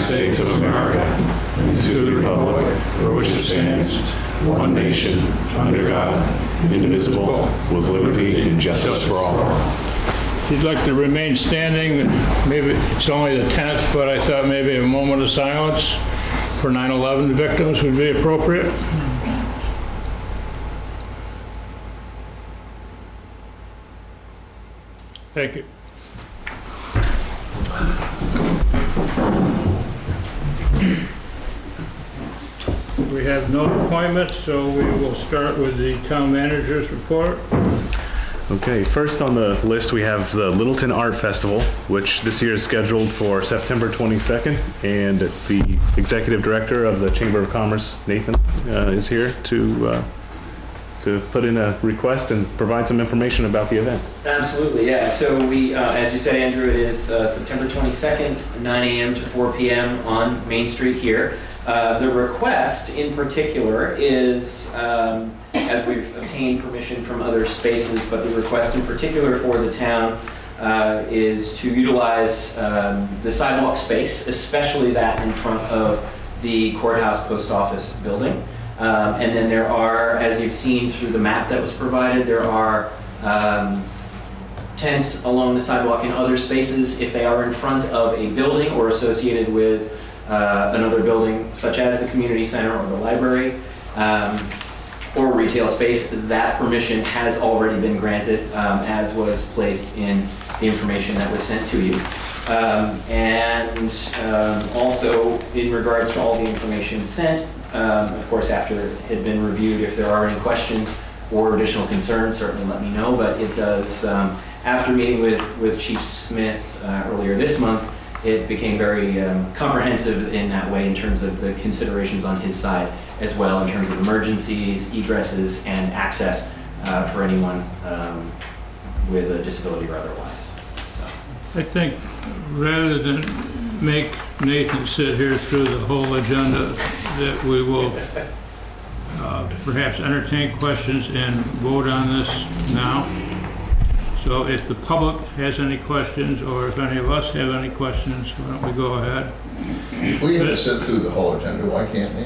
States of America and to the republic for which it stands, one nation, under God, indivisible, with liberty and justice for all. If you'd like to remain standing, maybe it's only the 10th, but I thought maybe a moment of silence for 9/11 victims would be appropriate. Thank you. We have no appointments, so we will start with the town manager's report. Okay, first on the list we have the Littleton Art Festival, which this year is scheduled for September 22nd, and the executive director of the Chamber of Commerce, Nathan, is here to put in a request and provide some information about the event. Absolutely, yeah. So we, as you said, Andrew, it is September 22nd, 9 a.m. to 4 p.m. on Main Street here. The request in particular is, as we've obtained permission from other spaces, but the request in particular for the town is to utilize the sidewalk space, especially that in front of the courthouse post office building. And then there are, as you've seen through the map that was provided, there are tents along the sidewalk in other spaces if they are in front of a building or associated with another building such as the community center or the library or retail space. That permission has already been granted, as was placed in the information that was sent to you. Also in regards to all the information sent, of course, after it had been reviewed, if there are any questions or additional concerns, certainly let me know. But it does, after meeting with Chief Smith earlier this month, it became very comprehensive in that way in terms of the considerations on his side as well, in terms of emergencies, egresses, and access for anyone with a disability or otherwise. So I think rather than make Nathan sit here through the whole agenda, that we will perhaps entertain questions and vote on this now. So if the public has any questions, or if any of us have any questions, why don't we go ahead? If we have to sit through the whole agenda, why can't we?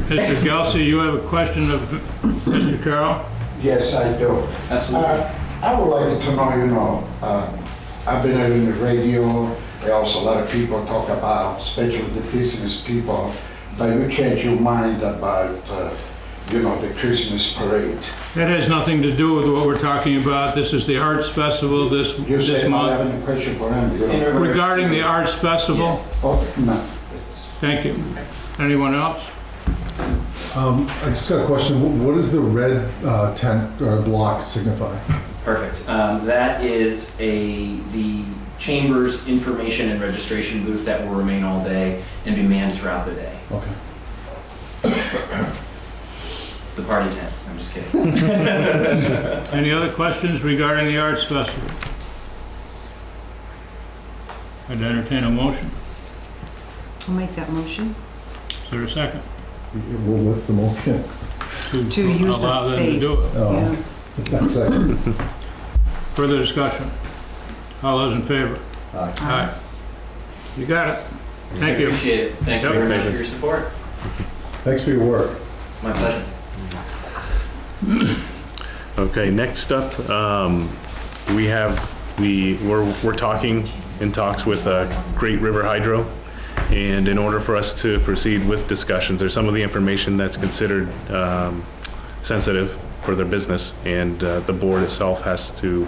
Mr. Gelsey, you have a question of Mr. Carroll? Yes, I do. absolutely. I would like to know, I've been out in the radio, also a lot of people talk about, especially the business people, but you change your mind about, the Christmas parade. That has nothing to do with what we're talking about. This is the Arts Festival this You say I month. have any question for him? Regarding the Arts Festival? Yes. Oh, no. Thank you. Anyone else? I just got a question. What does the red tent or block signify? Perfect. That is the Chamber's information and registration booth that will remain all day and be manned throughout the day. Okay. It's the party tent. I'm just kidding. Any other questions regarding the Arts Festival? I'd entertain a motion. I'll make that motion. Is there a second? Well, what's the motion? To use the allow them to do space. it. Oh, Yeah. that's second. Further discussion? All those in favor? Aye. Aye. You got it. Thank you. Appreciate it. Thank you Yep. very much for your support. Thanks for your work. My pleasure. Okay, next up, we're talking in talks with Great River Hydro, and in order for us to proceed with discussions, there's some of the information that's considered sensitive for their business, and the board itself has to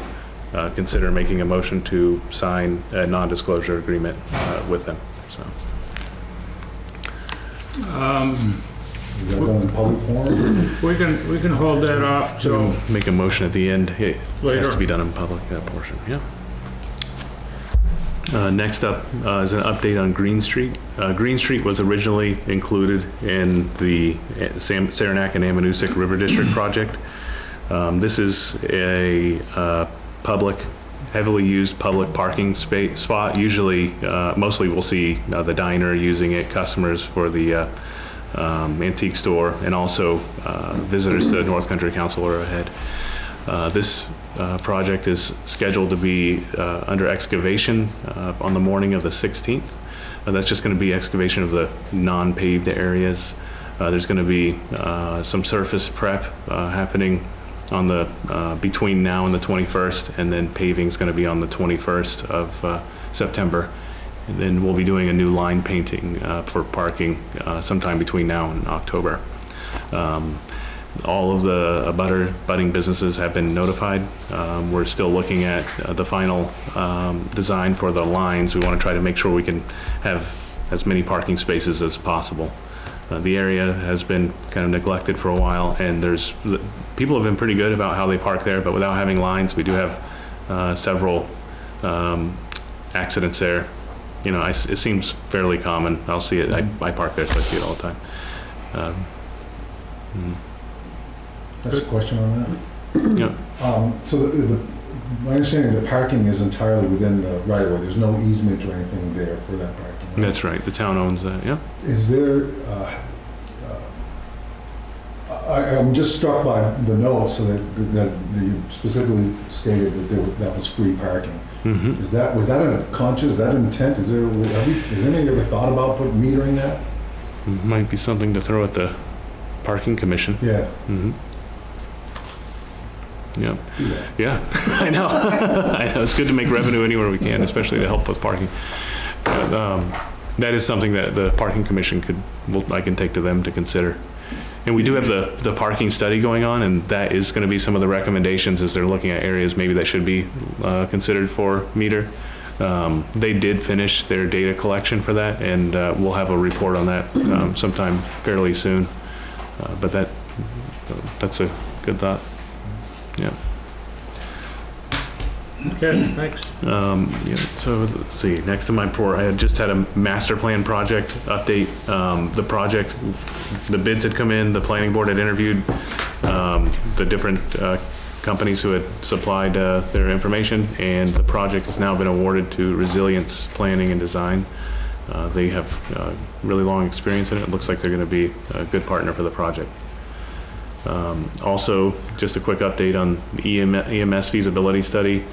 consider making a motion to sign a non-disclosure agreement with them. So Is that done in public forum? We can hold that off till make a motion at the end. It has later. to be done in public portion. Yeah. Next up is an update on Green Street. Green Street was originally included in the Saranac and Ammonoosuc River District project. This is a heavily used public parking spot. Usually, mostly we'll see the diner using it, customers for the antique store, and also visitors to North Country Council are ahead. This project is scheduled to be under excavation on the morning of the 16th. That's just going to be excavation of the non-paved areas. There's going to be some surface prep happening on the between now and the 21st, and then paving is going to be on the 21st of September. And then we'll be doing a new line painting for parking sometime between now and October. All of the budding businesses have been notified. We're still looking at the final design for the lines. We want to try to make sure we can have as many parking spaces as possible. The area has been kind of neglected for a while, and people have been pretty good about how they park there, but without having lines, we do have several accidents there. You know, it seems fairly common. I'll see it. I park there, so I see it all the time. That's a question on that. Yeah. So my understanding the parking is entirely within the right of way. There's no easement or anything there for that parking. Right? That's right. The town owns that. Yeah. Is there, I'm just struck by the notes so that you specifically stated that that was free parking. Mm-hmm. Was that a conscious, is that intent? Has anybody ever thought about metering that? Might be something to throw at the parking commission. Yeah. Mm-hmm. Yeah. Yeah. I know. I know. It's good to make revenue anywhere we can, especially to help with parking. That is something that the parking commission I can take to them to consider. And we do have the parking study going on, and that is going to be some of the recommendations as they're looking at areas maybe that should be considered for meter. They did finish their data collection for that, and we'll have a report on that sometime fairly soon. But that's a good thought. Yeah. Okay, thanks. Yeah, so let's see, next to my report, I had just had a master plan project update. The bids had come in, the planning board had interviewed the different companies who had supplied their information, and the project has now been awarded to Resilience Planning and Design. They have really long experience in it. It looks like they're going to be a good partner for the project. Also, just a quick update on the EMS feasibility study.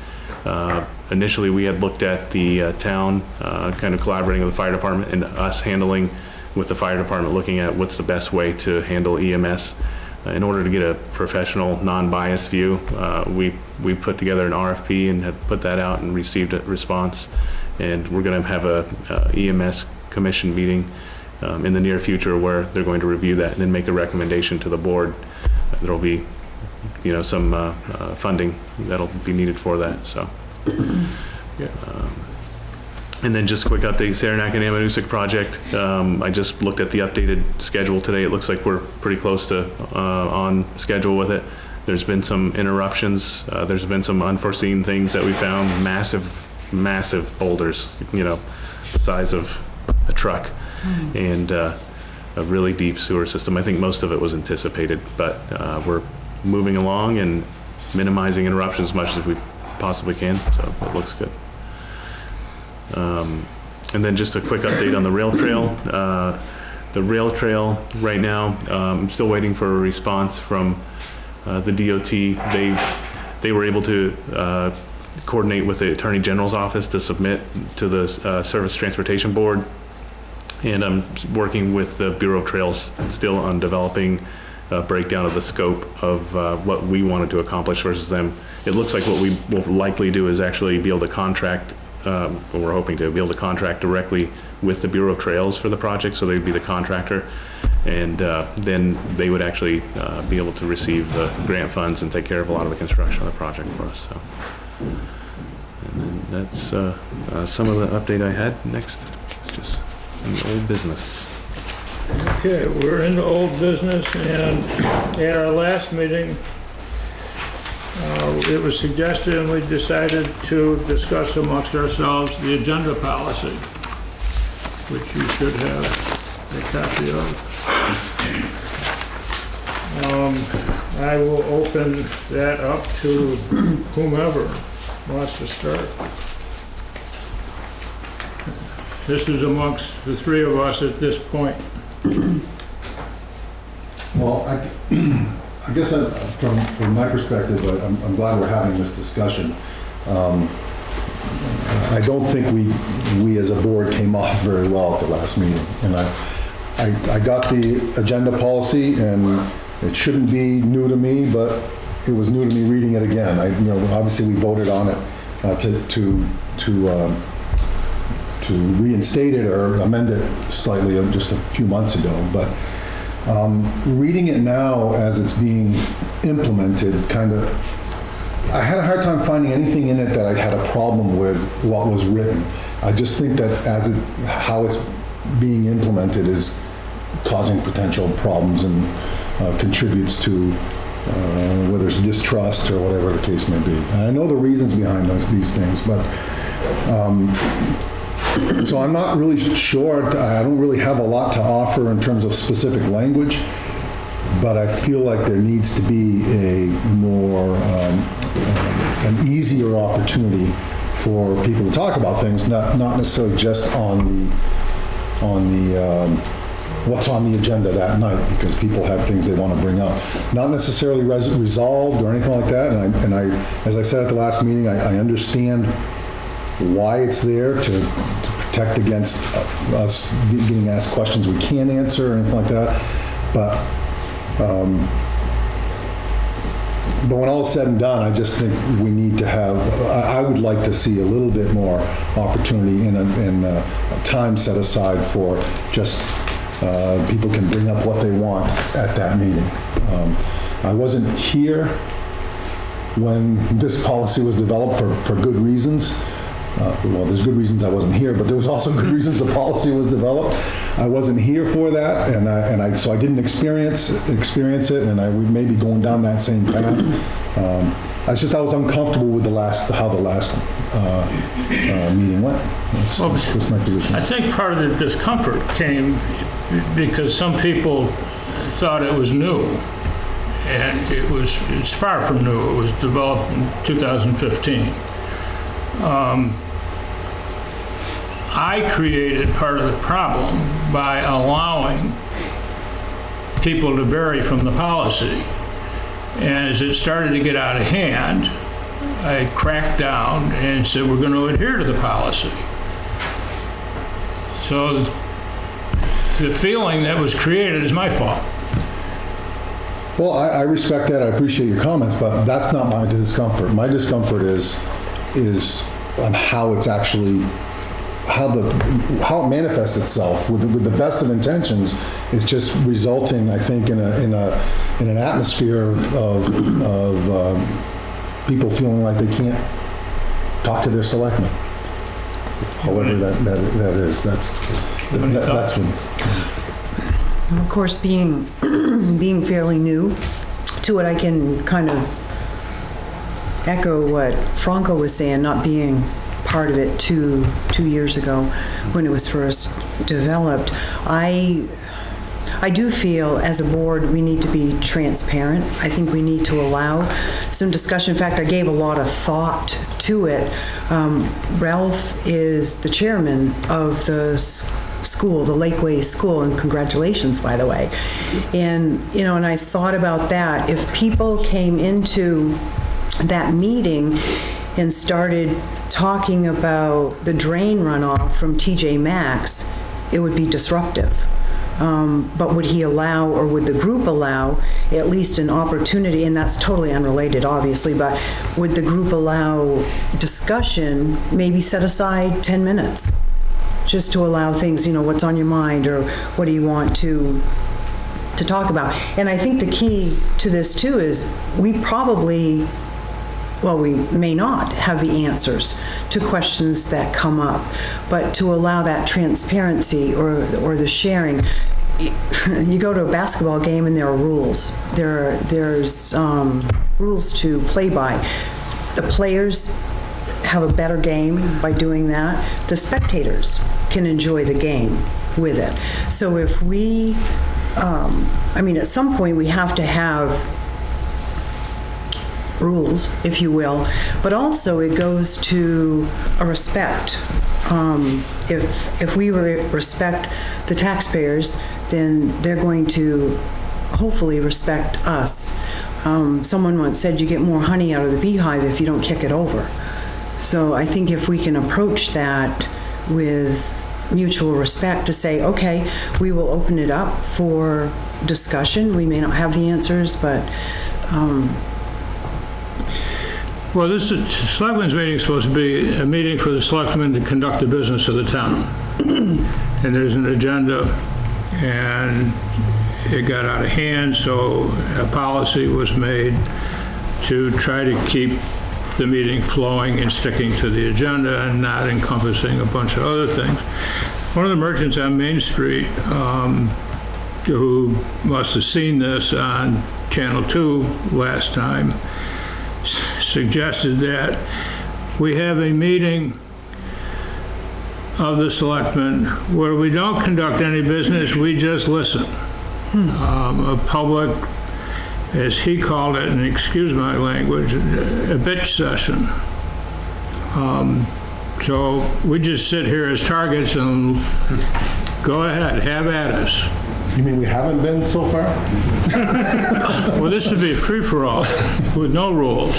Initially, we had looked at the town kind of collaborating with the fire department and us handling with the fire department, looking at what's the best way to handle EMS. In order to get a professional, non-biased view, we've put together an RFP and have put that out and received a response. And we're going to have a EMS commission meeting in the near future where they're going to review that and then make a recommendation to the board. There'll be, some funding that'll be needed for that. So, and then just a quick update, Saranac and Amanuset project. I just looked at the updated schedule today. It looks like we're pretty close to on schedule with it. There's been some interruptions. There's been some unforeseen things that we found. Massive boulders, the size of a truck, and a really deep sewer system. I think most of it was anticipated, but we're moving along and minimizing interruptions as much as we possibly can, so it looks good. And then just a quick update on the rail trail. The rail trail right now, I'm still waiting for a response from the DOT. They were able to coordinate with the Attorney General's office to submit to the Surface Transportation Board. And I'm working with the Bureau of Trails still on developing a breakdown of the scope of what we wanted to accomplish versus them. It looks like what we will likely do is actually be able to contract, we're hoping to be able to contract directly with the Bureau of Trails for the project, so they'd be the contractor. And then they would actually be able to receive the grant funds and take care of a lot of the construction of the project for us. So. And then that's some of the update I had. Next, it's just an old business. Okay, we're into old business, and at our last meeting, it was suggested and we decided to discuss amongst ourselves the agenda policy, which you should have a copy of. I will open that up to whomever wants to start. This is amongst the three of us at this point. Well, I guess from my perspective, I'm glad we're having this discussion. I don't think we as a board came off very well at the last meeting. And I got the agenda policy, and it shouldn't be new to me, but it was new to me reading it again. Obviously we voted on it to reinstate it or amend it slightly just a few months ago. But reading it now as it's being implemented, I had a hard time finding anything in it that I had a problem with what was written. I just think that how it's being implemented is causing potential problems and contributes to whether it's distrust or whatever the case may be. And I know the reasons behind these things, but so I'm not really sure. I don't really have a lot to offer in terms of specific language, but I feel like there needs to be a more, an easier opportunity for people to talk about things, not necessarily just on the what's on the agenda that night, because people have things they want to bring up. Not necessarily resolved or anything like that, and I, as I said at the last meeting, I understand why it's there to protect against us getting asked questions we can't answer or anything like that. But when all is said and done, I just think we need to have, I would like to see a little bit more opportunity and a time set aside for just people can bring up what they want at that meeting. I wasn't here when this policy was developed for good reasons. Well, there's good reasons I wasn't here, but there was also good reasons the policy was developed. I wasn't here for that, so I didn't experience it, and we may be going down that same path. I was uncomfortable with how the last meeting went. That's my position. I think part of the discomfort came because some people thought it was new, and it's far from new. It was developed in 2015. I created part of the problem by allowing people to vary from the policy. And as it started to get out of hand, I cracked down and said, we're going to adhere to the policy. So the feeling that was created is my fault. Well, I respect that. I appreciate your comments, but that's not my discomfort. My discomfort is on how it's actually, how it manifests itself with the best of intentions. It's just resulting, I think, in an atmosphere of people feeling like they can't talk to their selectmen. However that is, that's what. Of course, being fairly new to it, I can kind of echo what Franco was saying, not being part of it two years ago when it was first developed. I do feel as a board we need to be transparent. I think we need to allow some discussion. In fact, I gave a lot of thought to it. Ralph is the chairman of the school, the Lakeway School, and congratulations, by the way. And, and I thought about that. If people came into that meeting and started talking about the drain runoff from TJ Maxx, it would be disruptive. But would he allow, or would the group allow, at least an opportunity, and that's totally unrelated, obviously, but would the group allow discussion, maybe set aside 10 minutes, just to allow things, what's on your mind, or what do you want to talk about? And I think the key to this, too, is we probably, well, we may not have the answers to questions that come up, but to allow that transparency or the sharing. You go to a basketball game and there are rules. There's rules to play by. The players have a better game by doing that. The spectators can enjoy the game with it. So if we, at some point we have to have rules, if you will, but also it goes to a respect. If we respect the taxpayers, then they're going to hopefully respect us. Someone once said you get more honey out of the beehive if you don't kick it over. So I think if we can approach that with mutual respect to say, okay, we will open it up for discussion. We may not have the answers, but Well, this is, selectmen's meeting is supposed to be a meeting for the selectmen to conduct the business of the town. And there's an agenda, and it got out of hand, so a policy was made to try to keep the meeting flowing and sticking to the agenda and not encompassing a bunch of other things. One of the merchants on Main Street, who must have seen this on Channel 2 last time, suggested that we have a meeting of the selectmen where we don't conduct any business, we just listen. A public, as he called it, and excuse my language, a bitch session. So we just sit here as targets and go ahead, have at us. You mean we haven't been so far? Well, this would be a free-for-all with no rules.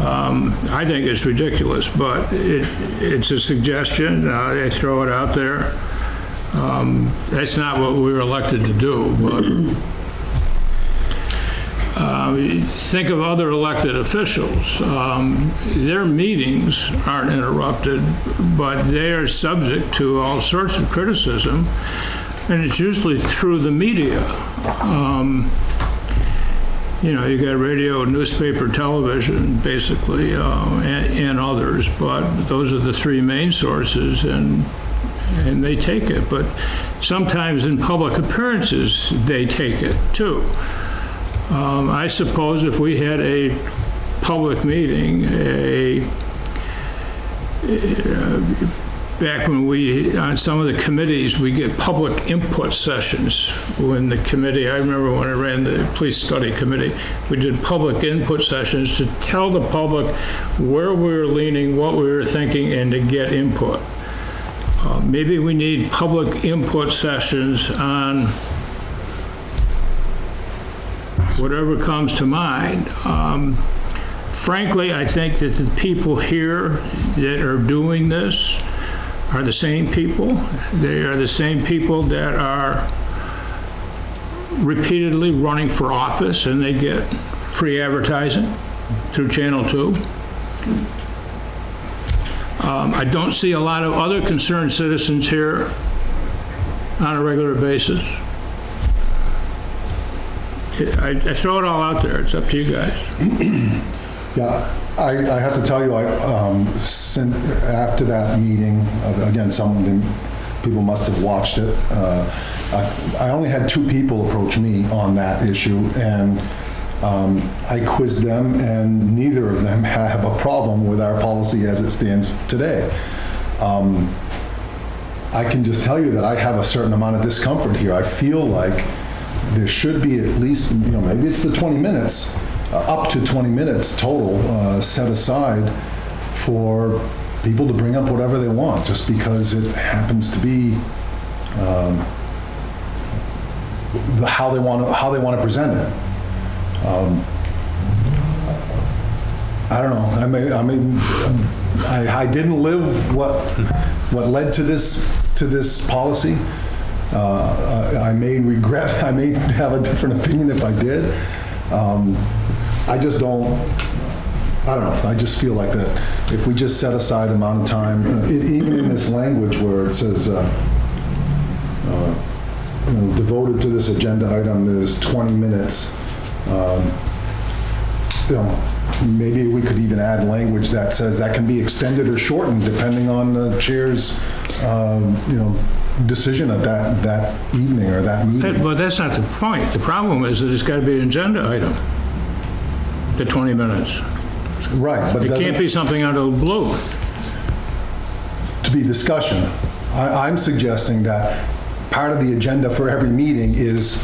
I think it's ridiculous, but it's a suggestion. I throw it out there. That's not what we were elected to do, but think of other elected officials. Their meetings aren't interrupted, but they are subject to all sorts of criticism, and it's usually through the media. You know, you got radio, newspaper, television, basically, and others, but those are the three main sources, and they take it. But sometimes in public appearances, they take it too. I suppose if we had a public meeting, back when on some of the committees, we get public input sessions. When the committee, I remember when I ran the police study committee, we did public input sessions to tell the public where we were leaning, what we were thinking, and to get input. Maybe we need public input sessions on whatever comes to mind. Frankly, I think that the people here that are doing this are the same people. They are the same people that are repeatedly running for office, and they get free advertising through Channel 2. I don't see a lot of other concerned citizens here on a regular basis. I throw it all out there. It's up to you guys. Yeah, I have to tell you, after that meeting, again, people must have watched it. I only had 2 people approach me on that issue, and I quizzed them, and neither of them have a problem with our policy as it stands today. I can just tell you that I have a certain amount of discomfort here. I feel like there should be at least, maybe it's the 20 minutes, up to 20 minutes total set aside for people to bring up whatever they want, just because it happens to be how they want to present it. I don't know. I didn't live what led to this policy. I may regret. I may have a different opinion if I did. I just don't. I don't know. I just feel like that if we just set aside amount of time, even in this language where it says devoted to this agenda item is 20 minutes. Maybe we could even add language that says that can be extended or shortened depending on the chair's, decision at that evening or that meeting. But that's not the point. The problem is that it's got to be an agenda item, the 20 minutes. Right, but It can't be something out of the blue. to be discussion. I'm suggesting that part of the agenda for every meeting is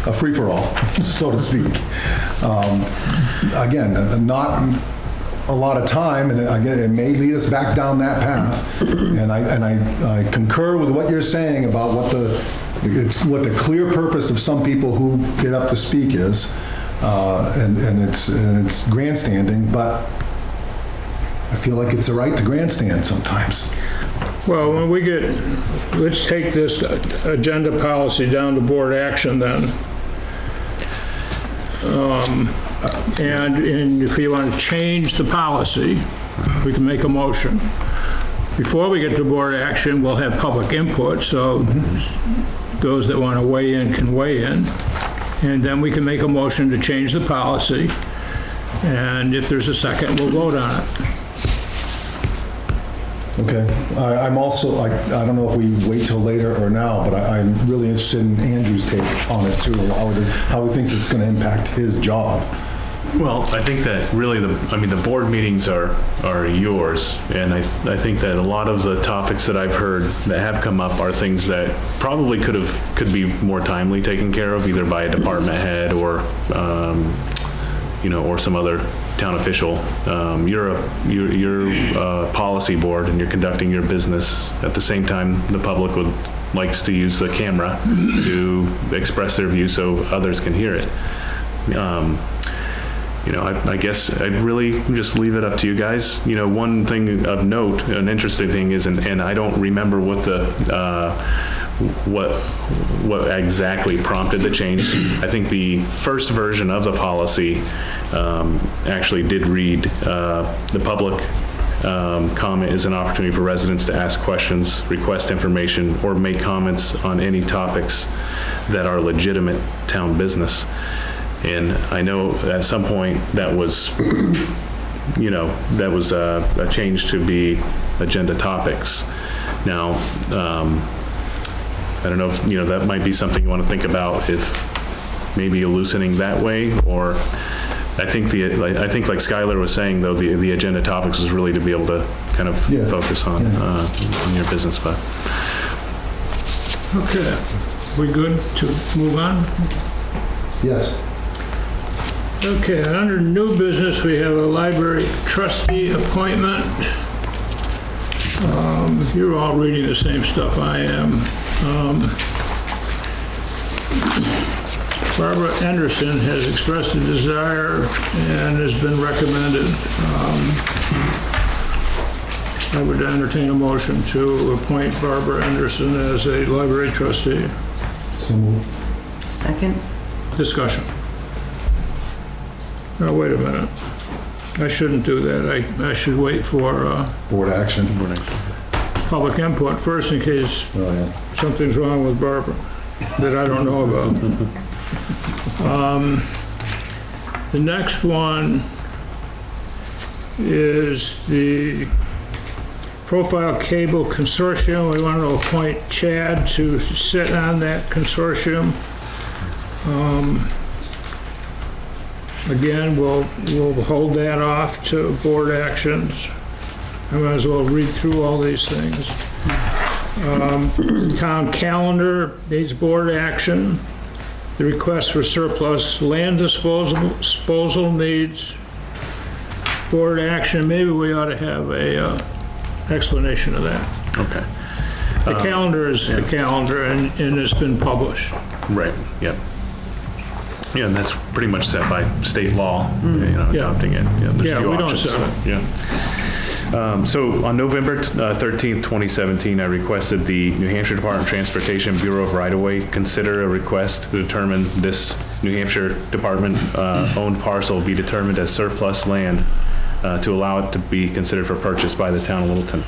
a free-for-all, so to speak. Again, not a lot of time, and again, it may lead us back down that path. And I concur with what you're saying about what the clear purpose of some people who get up to speak is. and it's grandstanding, but I feel like it's a right to grandstand sometimes. Well, when we get, let's take this agenda policy down to board action then. And if you want to change the policy, we can make a motion. Before we get to board action, we'll have public input, so those that want to weigh in can weigh in. And then we can make a motion to change the policy. And if there's a second, we'll vote on it. Okay. I'm also, I don't know if we wait till later or now, but I'm really interested in Andrew's take on it too, how he thinks it's going to impact his job. Well, I think that really the board meetings are yours, and I think that a lot of the topics that I've heard that have come up are things that probably could be more timely taken care of, either by a department head or, or some other town official. You're a policy board, and you're conducting your business. At the same time, the public likes to use the camera to express their view so others can hear it. I guess I'd really just leave it up to you guys. One thing of note, an interesting thing is, and I don't remember what what exactly prompted the change. I think the first version of the policy actually did read, the public comment is an opportunity for residents to ask questions, request information, or make comments on any topics that are legitimate town business. And I know at some point that was, a change to be agenda topics. Now, I don't know if, that might be something you want to think about, if maybe loosening that way, or I think like Skylar was saying, though, the agenda topics is really to be able to kind of focus on your business. But Okay, we good to move on? Yes. Okay, under new business, we have a library trustee appointment. You're all reading the same stuff I am. Barbara Anderson has expressed a desire and has been recommended. I would entertain a motion to appoint Barbara Anderson as a library trustee. So moved. Second? Discussion. Now, wait a minute. I shouldn't do that. I should wait for Board action. public input first in case Oh, yeah. something's wrong with Barbara that I don't know about. The next one is the Profile Cable Consortium. We want to appoint Chad to sit on that consortium. Again, we'll hold that off to board actions. I might as well read through all these things. Town calendar needs board action. The request for surplus land disposal needs board action. Maybe we ought to have a explanation of that. okay, The calendar is the calendar, and it's been published. right, yep. Yeah, and that's pretty much set by state law, adopting it. There's a Yeah, few we don't options. set it. Yeah. So on November 13th, 2017, I requested the New Hampshire Department of Transportation Bureau of Right-of-Way consider a request to determine this New Hampshire Department owned parcel be determined as surplus land to allow it to be considered for purchase by the town of Littleton.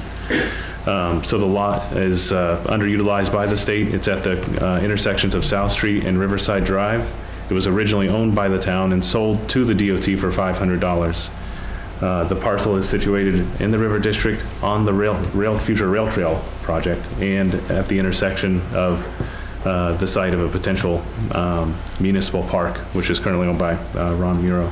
So the lot is underutilized by the state. It's at the intersections of South Street and Riverside Drive. It was originally owned by the town and sold to the DOT for $500. The parcel is situated in the River District on the future rail trail project and at the intersection of the site of a potential municipal park, which is currently owned by Ron Muro.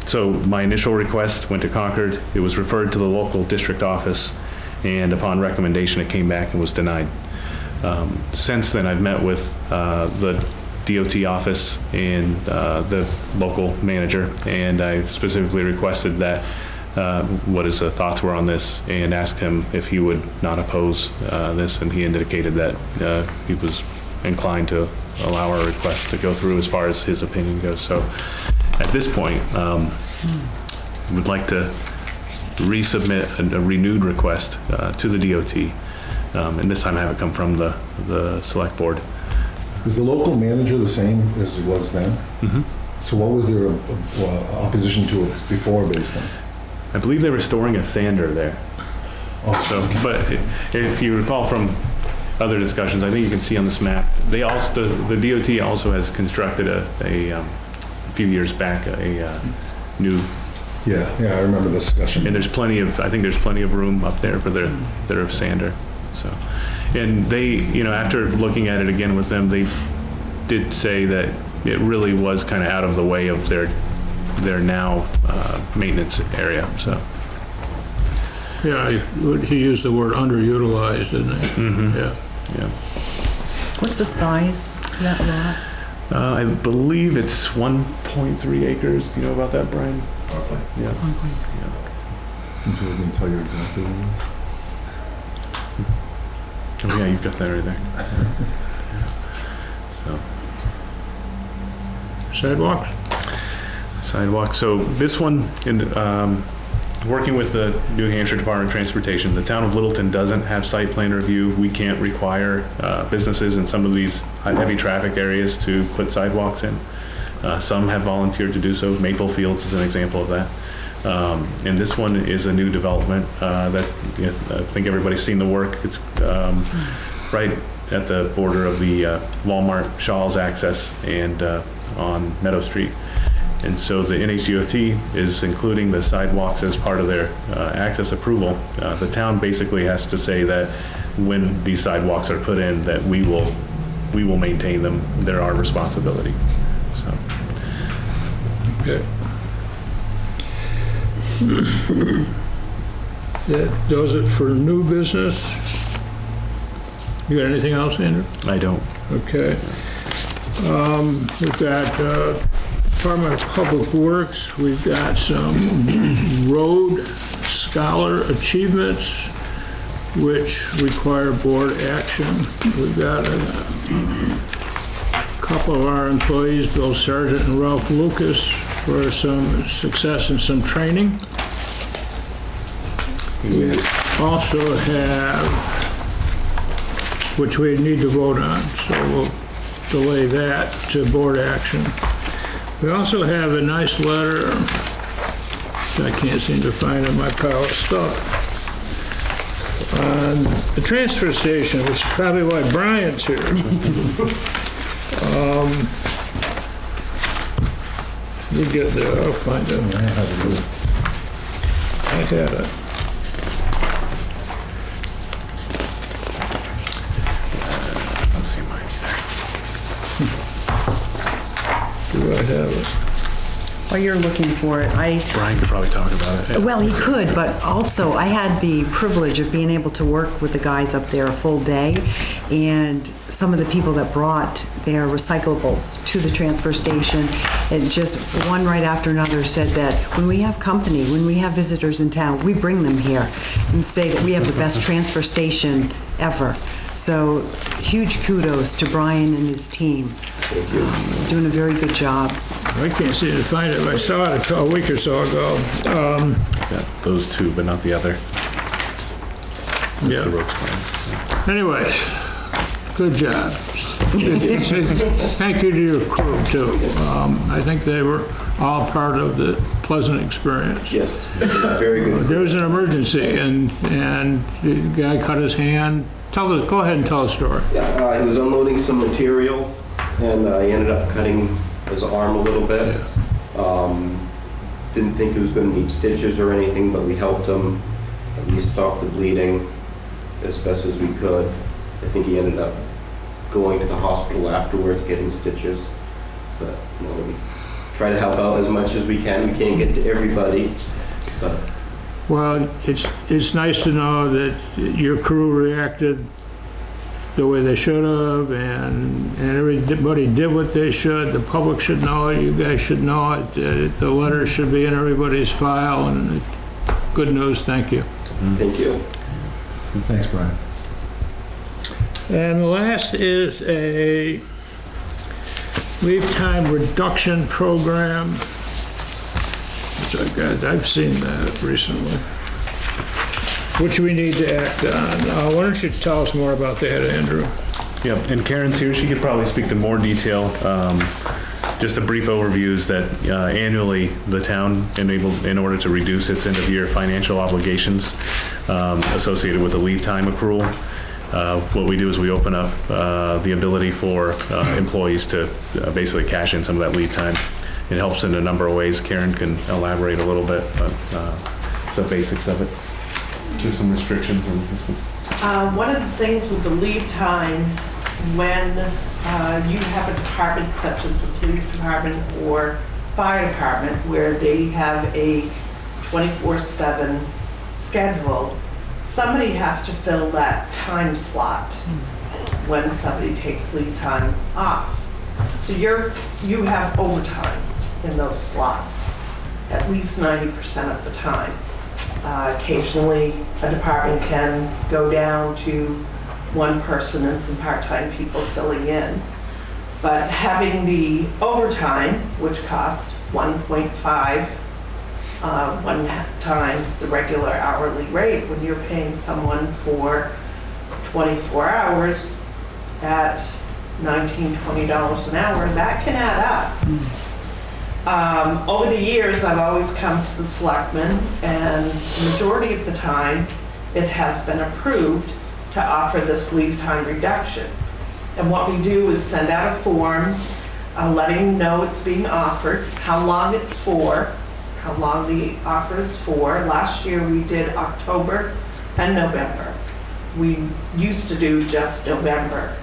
So my initial request went to Concord. It was referred to the local district office, and upon recommendation, it came back and was denied. Since then, I've met with the DOT office and the local manager, and I specifically requested that what his thoughts were on this and asked him if he would not oppose this, and he indicated that he was inclined to allow our request to go through as far as his opinion goes. So at this point, we'd like to resubmit a renewed request to the DOT, and this time have it come from the select board. Is the local manager the same as it was then? So what was their opposition to it before based on? I believe they were storing a sander there. So, but if you recall from other discussions, I think you can see on this map, they also, the DOT also has constructed a few years back, a new, Yeah, I remember this discussion. and there's plenty of, I think there's plenty of room up there for their sander, so. And they, you know, after looking at it again with them, they did say that it really was kind of out of the way of their now maintenance area, so. Yeah, he used the word underutilized, didn't he? Yeah. Yeah. What's the size of that lot? I believe it's 1.3 acres. Do you know about that, Brian? Yeah. Until we can tell you exactly what it is. Oh yeah, you've got that right there. So sidewalks. So this one, working with the New Hampshire Department of Transportation, the town of Littleton doesn't have site plan review. We can't require businesses in some of these heavy traffic areas to put sidewalks in. Some have volunteered to do so. Maple Fields is an example of that. And this one is a new development that, you know, I think everybody's seen the work. It's right at the border of the Walmart Shaw's access and on Meadow Street. And so the NHDOT is including the sidewalks as part of their access approval. The town basically has to say that when these sidewalks are put in, that we will maintain them. They're our responsibility. So. Okay. That does it for new business. You got anything else, Andrew? I don't. Okay. We've got Department of Public Works. We've got some road scholar achievements which require board action. We've got a couple of our employees, Bill Sargent and Ralph Lucas, for some success in some training. We also have, which we need to vote on, so we'll delay that to board action. We also have a nice letter, which I can't seem to find in my pile of stuff, on the transfer station, which is probably why Brian's here. You get there, I'll find it. I had it. Let's see mine Do I have it? While you're looking for it, Brian could probably talk about it. well, he could, but also I had the privilege of being able to work with the guys up there a full day, and some of the people that brought their recyclables to the transfer station, and just one right after another said that when we have company, when we have visitors in town, we bring them here and say that we have the best transfer station ever. So huge kudos to Brian and his team. Doing a very good job. I can't seem to find it. I saw it a week or so ago. Got those two, but not the other. That's Yeah. the Roach Plan. Anyways, good job. Thank you to your crew, too. I think they were all part of the pleasant experience. Yes, very good. There was an emergency, and the guy cut his hand. Go ahead and tell the story. He was unloading some material, and he ended up cutting his arm a little bit. Didn't think he was going to need stitches or anything, but we helped him at least stop the bleeding as best as we could. I think he ended up going to the hospital afterwards, getting stitches. But you know, we try to help out as much as we can. We can't get to everybody, but Well, it's nice to know that your crew reacted the way they should have, and everybody did what they should. The public should know it, you guys should know it, the letter should be in everybody's file, and good news, thank you. thank you. Thanks, Brian. And the last is a leave time reduction program, which I've seen that recently, which we need to act on. Why don't you tell us more about that, Andrew? Yeah, and Karen's here, she could probably speak to more detail. Just a brief overview is that annually, the town in order to reduce its end-of-year financial obligations associated with a leave time accrual, what we do is we open up the ability for employees to basically cash in some of that leave time. It helps in a number of ways. Karen can elaborate a little bit, but the basics of it. There's some restrictions. One of the things with the leave time, when you have a department such as the police department or fire department where they have a 24/7 schedule, somebody has to fill that time slot when somebody takes leave time off. So you have overtime in those slots, at least 90% of the time. Occasionally, a department can go down to one person and some part-time people filling in. But having the overtime, which costs 1.5 one times the regular hourly rate, when you're paying someone for 24 hours at $19, $20 an hour, that can add up. Over the years, I've always come to the selectmen, and the majority of the time, it has been approved to offer this leave time reduction. And what we do is send out a form letting them know it's being offered, how long it's for, how long the offer is for. Last year, we did October and November. We used to do just November.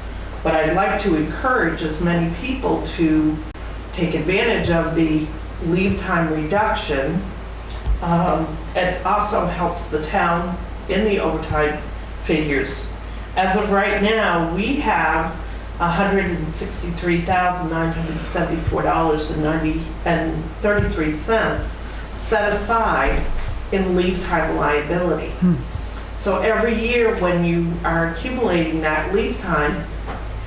But I'd like to encourage as many people to take advantage of the leave time reduction. It also helps the town in the overtime figures. As of right now, we have $163,974.33 set aside in leave time liability. So every year when you are accumulating that leave time,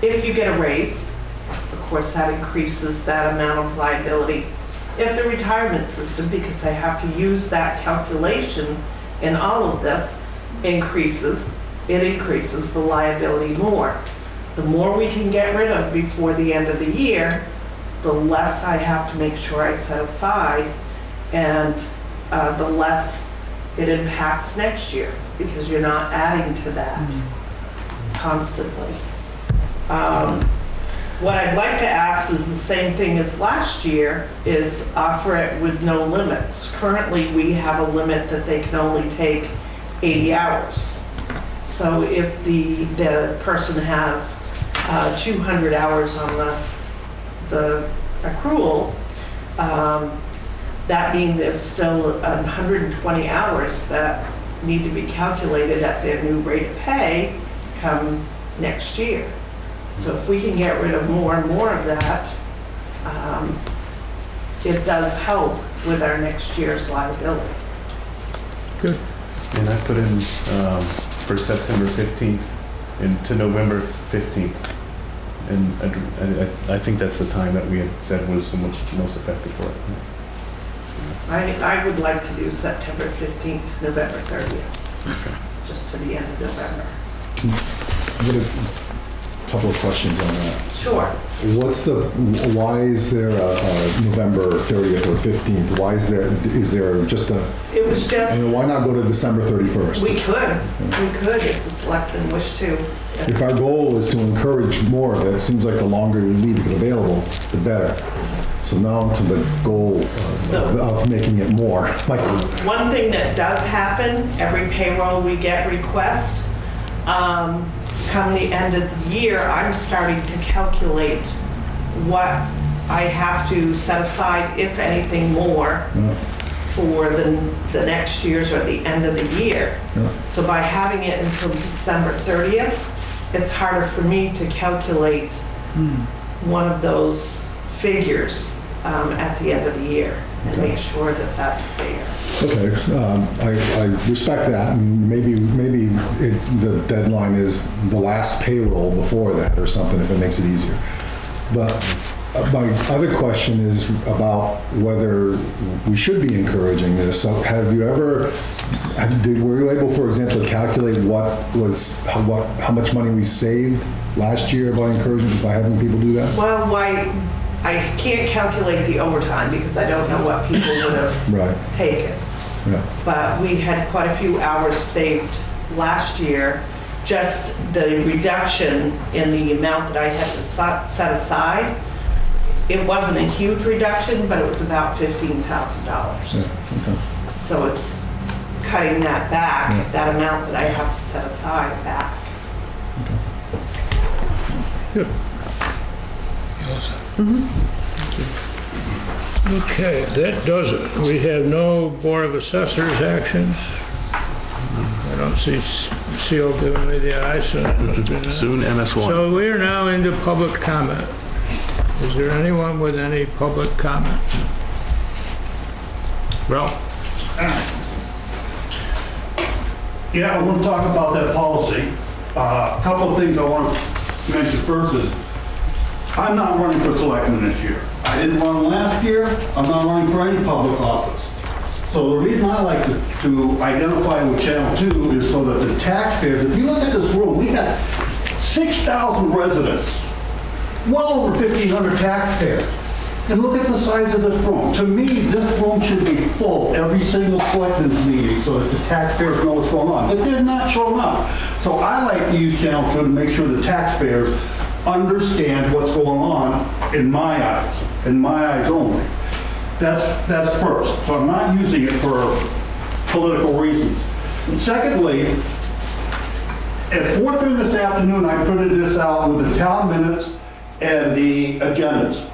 if you get a raise, of course that increases that amount of liability. If the retirement system, because I have to use that calculation in all of this, increases the liability more. The more we can get rid of before the end of the year, the less I have to make sure I set aside, and the less it impacts next year, because you're not adding to that constantly. What I'd like to ask is the same thing as last year, is offer it with no limits. Currently, we have a limit that they can only take 80 hours. So if the person has 200 hours on the accrual, that means there's still 120 hours that need to be calculated at their new rate of pay come next year. So if we can get rid of more and more of that, it does help with our next year's liability. Good. And I put in for September 15th to November 15th. And I think that's the time that we had said was the most effective for it. I would like to do September 15th, November 30th, just to the end of November. I've got a couple of questions on that. Sure. Why is there a November 30th or 15th? Is there just a, It was just, why not go to December 31st? we could if the selectmen wish to. If our goal is to encourage more of it, it seems like the longer you leave it available, the better. So now to the goal of making it more. One thing that does happen, every payroll we get request, come the end of the year, I'm starting to calculate what I have to set aside, if anything more, for the next year's or the end of the year. So by having it until December 30th, it's harder for me to calculate one of those figures at the end of the year and make sure that that's there. Okay, I respect that, and maybe the deadline is the last payroll before that or something, if it makes it easier. But My other question is about whether we should be encouraging this. So have you ever, were you able, for example, to calculate how much money we saved last year by having people do that? Well, I can't calculate the overtime because I don't know what people would have Right, taken. yeah, But we had quite a few hours saved last year. Just the reduction in the amount that I had to set aside, it wasn't a huge reduction, but it was about $15,000. yeah, okay. So it's cutting that back, Yeah. that amount that I have to set aside back. Good. Okay, that does it. We have no Board of Assessors actions. I don't see Seal giving me the eye, so it must be that. Soon MS1. So we are now into public comment. Is there anyone with any public comment? Ralph? Yeah, I want to talk about that policy. A couple of things I want to mention first is, I'm not running for selectman this year. I didn't run last year, I'm not running for any public office. So the reason I like to identify with Channel 2 is so that the taxpayers, if you look at this room, we got 6,000 residents, well over 1,500 taxpayers. And look at the size of this room. To me, this room should be full every single selectmen's meeting so that the taxpayers know what's going on. But they're not showing up. So I like to use Channel 2 to make sure the taxpayers understand what's going on in my eyes only. That's first. So I'm not using it for political reasons. And secondly, at 4:30 this afternoon, I printed this out with the town minutes and the agendas.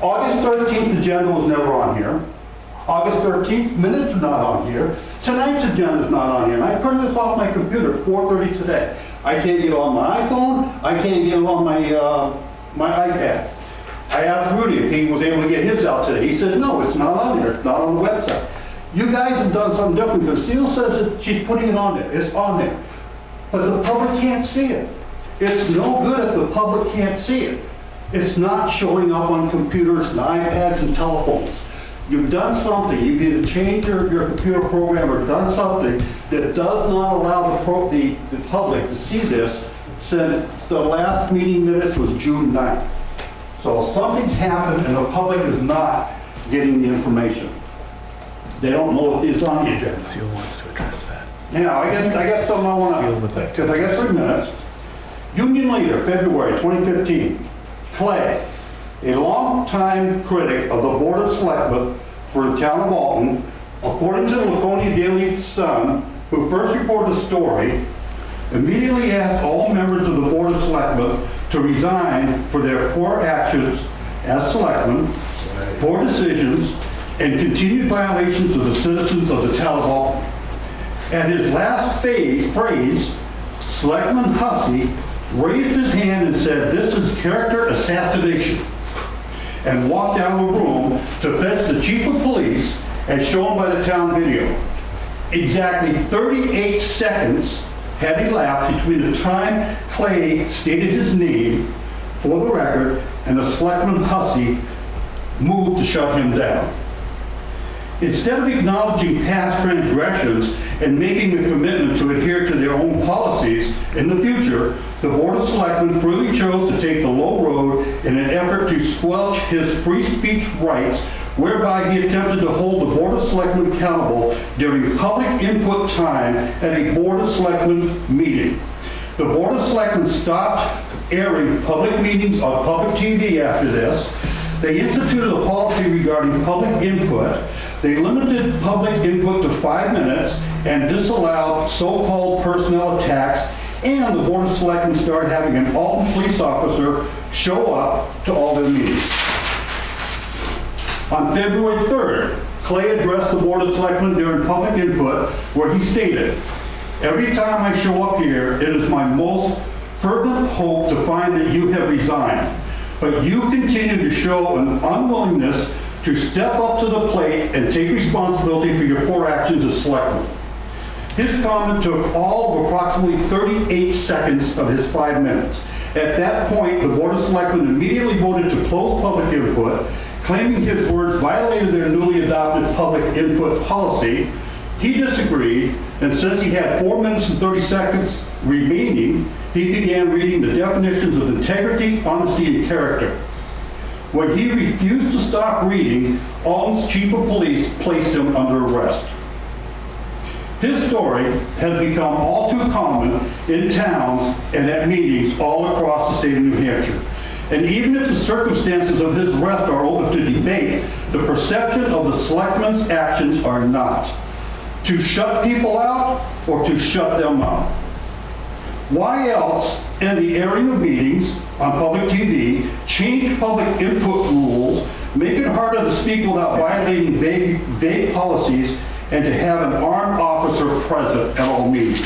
August 13th agenda was never on here. August 13th minutes are not on here. Tonight's agenda is not on here. And I printed this off my computer at 4:30 today. I can't get it on my iPhone. I can't get it on my iPad. I asked Rudy if he was able to get his out today. He said, no, it's not on there. It's not on the website. You guys have done something different because Seal says that she's putting it on there. It's on there. But the public can't see it. It's no good if the public can't see it. It's not showing up on computers and iPads and telephones. You've done something. You've either changed your computer program or done something that does not allow the public to see this since the last meeting minutes was June 9th. So something's happened and the public is not getting the information. They don't know if it's on the agenda. Seal wants to address that. Now, I got something I want to, because I got 3 minutes. Union leader, February 2015, Clay, a longtime critic of the Board of Selectmen for the town of Alton, according to the Laconia Daily Sun, who first reported the story, immediately asked all members of the Board of Selectmen to resign for their poor actions as selectmen, poor decisions, and continued violations of the citizens of the town of Alton. At his last phrase, Selectman Hussey raised his hand and said, "This is character assassination," and walked out of the room to fetch the chief of police as shown by the town video. Exactly 38 seconds had elapsed between the time Clay stated his name for the record and the Selectman Hussey moved to shut him down. Instead of acknowledging past transgressions and making a commitment to adhere to their own policies in the future, the Board of Selectmen freely chose to take the low road in an effort to squelch his free speech rights, whereby he attempted to hold the Board of Selectmen accountable during public input time at a Board of Selectmen meeting. The Board of Selectmen stopped airing public meetings on public TV after this. They instituted a policy regarding public input. They limited public input to 5 minutes and disallowed so-called personnel attacks, and the Board of Selectmen started having an Alton police officer show up to all their meetings. On February 3rd, Clay addressed the Board of Selectmen during public input where he stated, "Every time I show up here, it is my most fervent hope to find that you have resigned. But you continue to show an unwillingness to step up to the plate and take responsibility for your poor actions as selectman." His comment took all of approximately 38 seconds of his 5 minutes. At that point, the Board of Selectmen immediately voted to close public input, claiming his words violated their newly adopted public input policy. He disagreed, and since he had 4 minutes and 30 seconds remaining, he began reading the definitions of integrity, honesty, and character. When he refused to stop reading, Alton's chief of police placed him under arrest. His story has become all too common in towns and at meetings all across the state of New Hampshire. And even if the circumstances of his arrest are open to debate, the perception of the selectmen's actions are not. To shut people out or to shut them up. Why else, in the airing of meetings on public TV, change public input rules, make it harder to speak without violating vague policies, and to have an armed officer present at all meetings?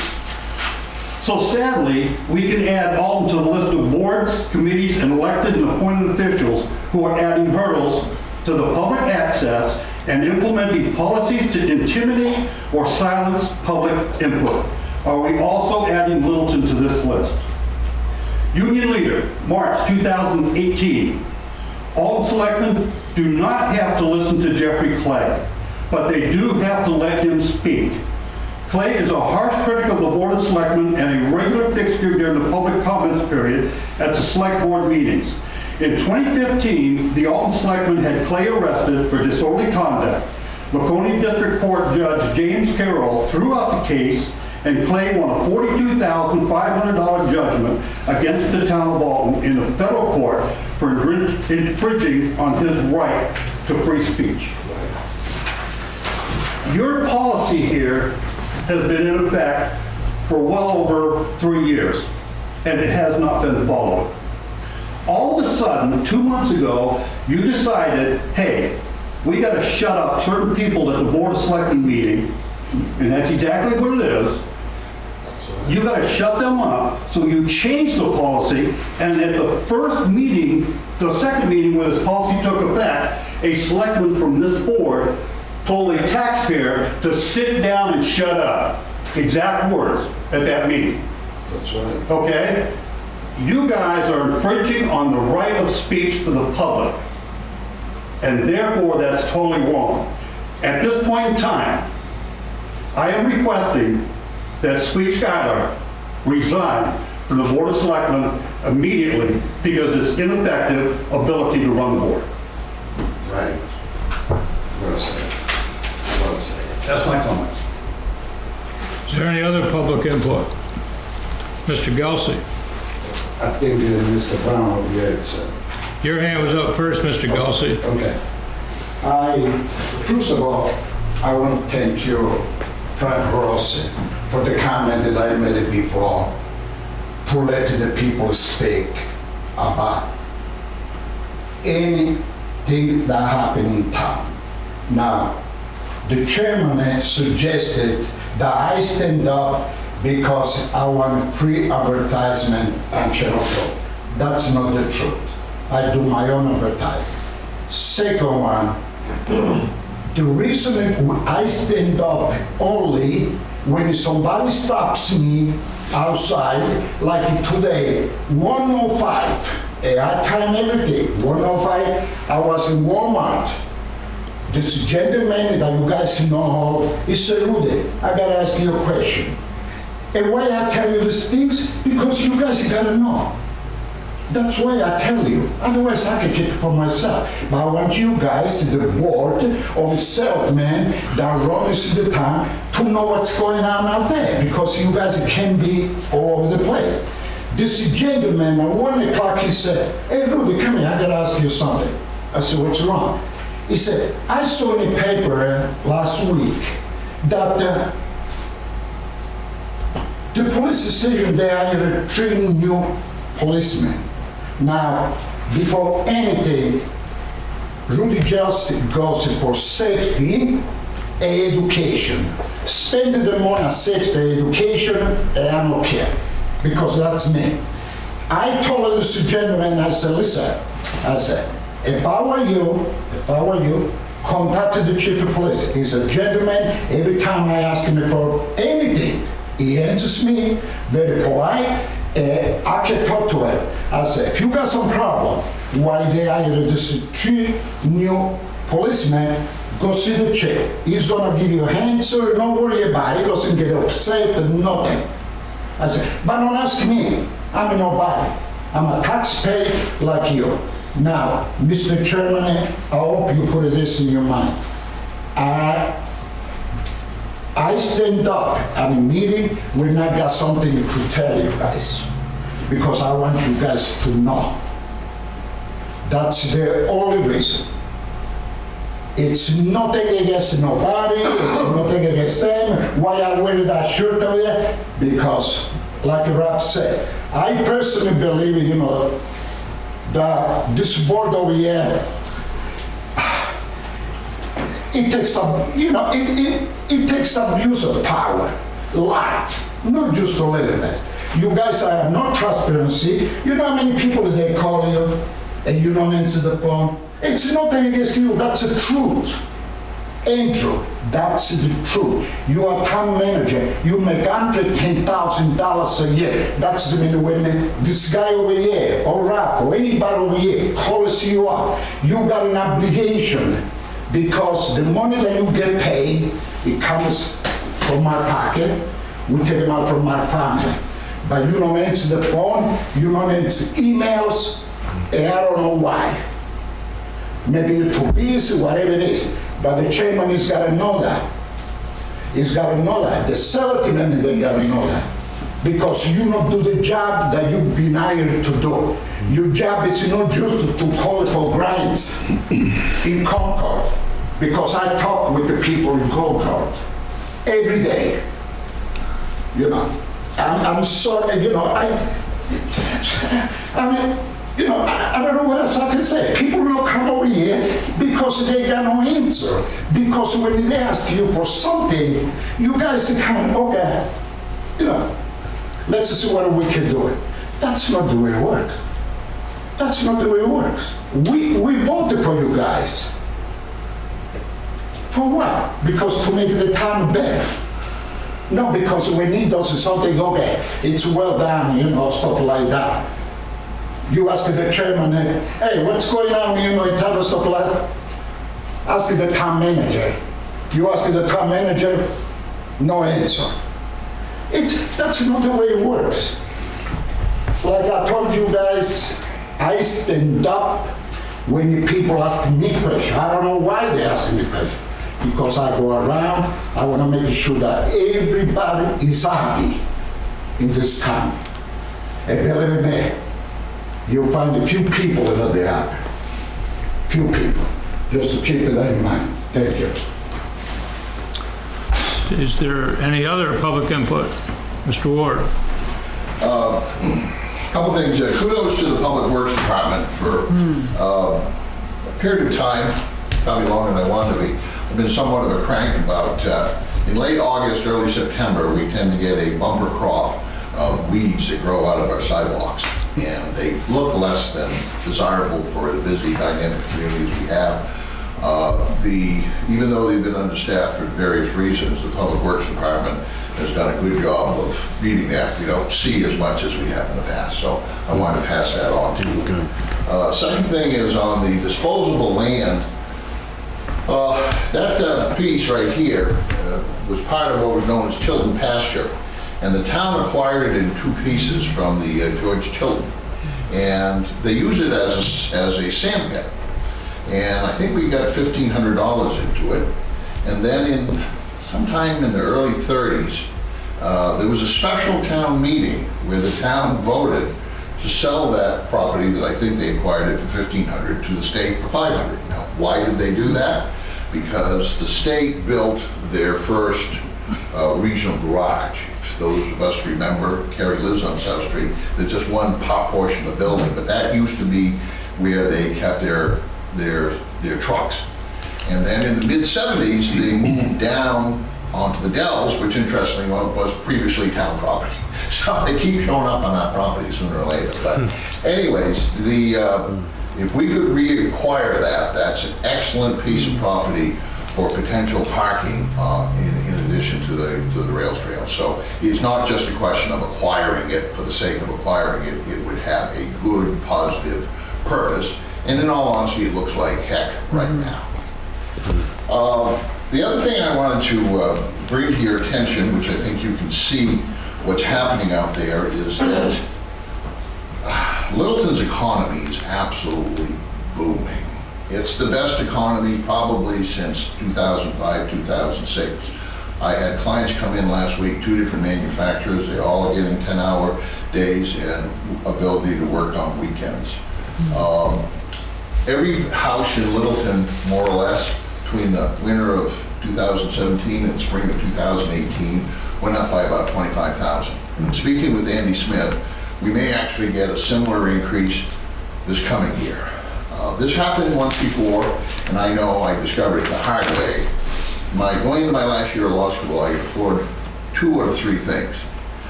So sadly, we can add Alton to the list of boards, committees, and elected and appointed officials who are adding hurdles to the public access and implementing policies to intimidate or silence public input. Are we also adding Littleton to this list? Union Leader, March 2018. All selectmen do not have to listen to Jeffrey Clay, but they do have to let him speak. Clay is a harsh critic of the Board of Selectmen and a regular fixture during the public comments period at the select board meetings. In 2015, the Alton Selectmen had Clay arrested for disorderly conduct. Laconia District Court Judge James Carroll threw out the case, and Clay won a $42,500 judgment against the town of Alton in the federal court for infringing on his right to free speech. Your policy here has been in effect for well over 3 years, and it has not been followed. All of a sudden, 2 months ago, you decided, hey, we got to shut up certain people at the Board of Selectmen meeting, and that's exactly what it is. You got to shut them up, so you changed the policy, and at the first meeting, the second meeting where this policy took effect, a selectman from this board told a taxpayer to sit down and shut up. Exact words at that meeting. That's right. Okay? You guys are infringing on the right of speech to the public. And therefore, that's totally wrong. At this point in time, I am requesting that Speech Schuyler resign from the Board of Selectmen immediately because of its ineffective ability to run the board. Right. Well said. Well said. That's my comments. Is there any other public input? Mr. Gelsey, I think Mr. Brown will be it. your hand was up first, Mr. Gelsey. Okay. First of all, I want to thank you, Frank Rossi, for the comment that I made before, to let the people speak about anything that happened in town. Now, the chairman suggested that I stand up because I want free advertisement on Channel 4. That's not the truth. I do my own advertising. Second one, the reason I stand up only when somebody stops me outside, like today, 105, I time everything, 105, I was in Walmart. This gentleman that you guys know, he said, Rudy, I gotta ask you a question. And why I tell you these things? Because you guys gotta know. That's why I tell you. Otherwise, I can keep it for myself. But I want you guys, the board of selectmen that runs the town, to know what's going on out there, because you guys can be all over the place. This gentleman at 1 o'clock, he said, hey, Rudy, come here, I gotta ask you something. I said, what's wrong? He said, I saw in the paper last week that the police station, they are training new policemen. Now, before anything, Rudy just goes for safety and education. Spend the money on safety education, and I don't care, because that's me. I told this gentleman, I said, listen, I said, if I were you, contact the chief of police. He's a gentleman. Every time I ask him for anything, he answers me very polite, I can talk to him. I say, if you got some problem, why they hired this 3 new policemen, go see the chief. He's gonna give you an answer, don't worry about it. He doesn't get upset and nothing. I said, but don't ask me. I'm nobody. I'm a taxpayer like you. Now, Mr. Chairman, I hope you put this in your mind. I stand up at a meeting when I got something to tell you guys, because I want you guys to know. That's the only reason. It's nothing against nobody, it's nothing against them. Why I wear that shirt over there? Because, like Ralph said, I personally believe, you know, that this board over here, it takes some, you know, it takes abuse of power, a lot, not just a little bit. You guys have no transparency. You know how many people they call you and you don't answer the phone? It's nothing against you, that's the truth. Andrew, that's the truth. You are town manager, you make $110,000 a year. That's the mean when this guy over here, or Rock, or anybody over here calls you up, you got an obligation, because the money that you get paid, it comes from my pocket, we take it out from my family. But you don't answer the phone, you don't answer emails, and I don't know why. Maybe you're too busy, whatever it is. But the chairman has got to know that. He's got to know that. The selectmen, they got to know that. Because you don't do the job that you've been hired to do. Your job is not just to call for grants in Concord. Because I talk with the people in Concord every day. You know, I'm sorry, you know, I mean, you know, I don't know what else I can say. People don't come over here because they got no answer. Because when they ask you for something, you guys come, okay, you know, let's see what we can do. That's not the way it works. That's not the way it works. We voted for you guys. For what? Because to make the town better. No, because we need us something, okay, it's well done, you know, stuff like that. You ask the chairman, hey, what's going on, you know, type of stuff like that. Ask the town manager. You ask the town manager, no answer. That's not the way it works. Like I told you guys, I stand up when people ask me questions. I don't know why they ask me questions. Because I go around, I want to make sure that everybody is happy in this town. And believe me, you'll find a few people that they happy. Few people. Just to keep it in mind. Thank you. Is there any other public input? Mr. Ward? Couple things. Kudos to the Public Works Department for a period of time, probably longer than I wanted to be. I've been somewhat of a crank about, in late August, early September, we tend to get a bumper crop of weeds that grow out of our sidewalks. And they look less than desirable for the busy, dynamic communities we have. Even though they've been understaffed for various reasons, the Public Works Department has done a good job of meeting that. We don't see as much as we have in the past, so I wanted to pass that on to you. Second thing is on the disposable land. That piece right here was part of what was known as Tilton Pasture, and the town acquired it in 2 pieces from the George Tilton, and they use it as a sand pit. And I think we got $1,500 into it, and then sometime in the early 30s, there was a special town meeting where the town voted to sell that property that I think they acquired it for $1,500 to the state for $500. Now, why did they do that? Because the state built their first regional garage. If those of us remember, Carrie lives on South Street. There's just one pop portion of the building, but that used to be where they kept their trucks. And then in the mid-70s, they moved down onto the Dells, which interestingly was previously town property. So they keep showing up on our property sooner or later. But anyways, if we could reacquire that, that's an excellent piece of property for potential parking in addition to the rails trail. So it's not just a question of acquiring it for the sake of acquiring it. It would have a good, positive purpose. And in all honesty, it looks like heck right now. The other thing I wanted to bring to your attention, which I think you can see what's happening out there, is that Littleton's economy is absolutely booming. It's the best economy probably since 2005, 2006. I had clients come in last week, 2 different manufacturers. They all are getting 10-hour days and ability to work on weekends. Every house in Littleton, more or less, between the winter of 2017 and spring of 2018, went up by about 25,000. And speaking with Andy Smith, we may actually get a similar increase this coming year. This happened once before, and I know I discovered it the hard way. Going into my last year of law school, I could afford 2 out of 3 things.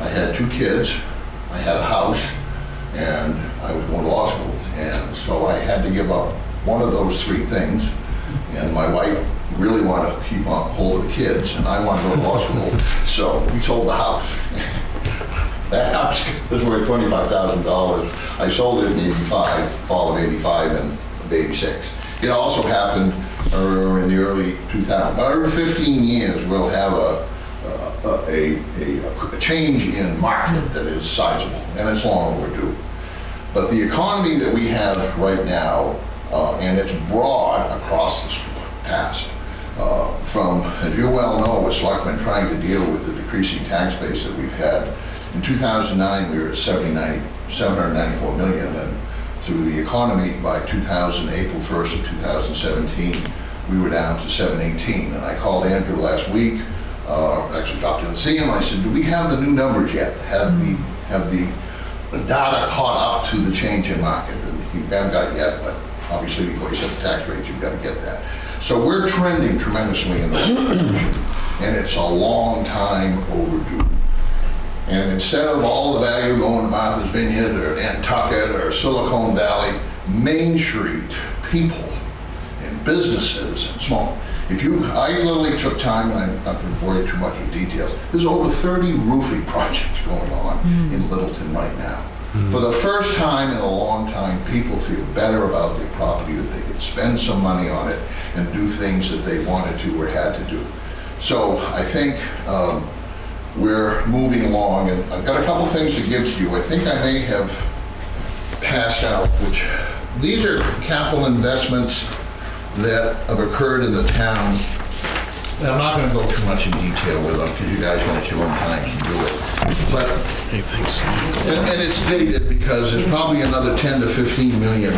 I had 2 kids, I had a house, and I was going to law school. And so I had to give up one of those 3 things. And my wife really wanted to keep on hold of the kids, and I wanted to go to law school. So we sold the house. That house was worth $25,000. I sold it in '85, fall of '85 and '86. It also happened in the early 2000s. About every 15 years, we'll have a change in market that is sizable, and it's long overdue. But the economy that we have right now, and it's broad across the past, from, as you well know, with selectmen trying to deal with the decreasing tax base that we've had. In 2009, we were at 794 million, and through the economy by April 1st of 2017, we were down to 718. And I called Andrew last week, actually dropped in to see him. I said, do we have the new numbers yet? Have the data caught up to the change in market? And he haven't got it yet, but obviously before you set the tax rates, you've got to get that. So we're trending tremendously in this direction, and it's a long time overdue. And instead of all the value going to Martha's Vineyard or Nantucket or Silicon Valley, Main Street, people and businesses and small. I literally took time, and I'm not going to bore you too much with details. There's over 30 roofing projects going on in Littleton right now. For the first time in a long time, people feel better about their property, that they can spend some money on it and do things that they wanted to or had to do. So I think we're moving along, and I've got a couple things to give to you. I think I may have passed out, which these are capital investments that have occurred in the town. And I'm not going to go too much in detail with them because you guys are at your own time to do it. But and it's dated because there's probably another 10 to 15 million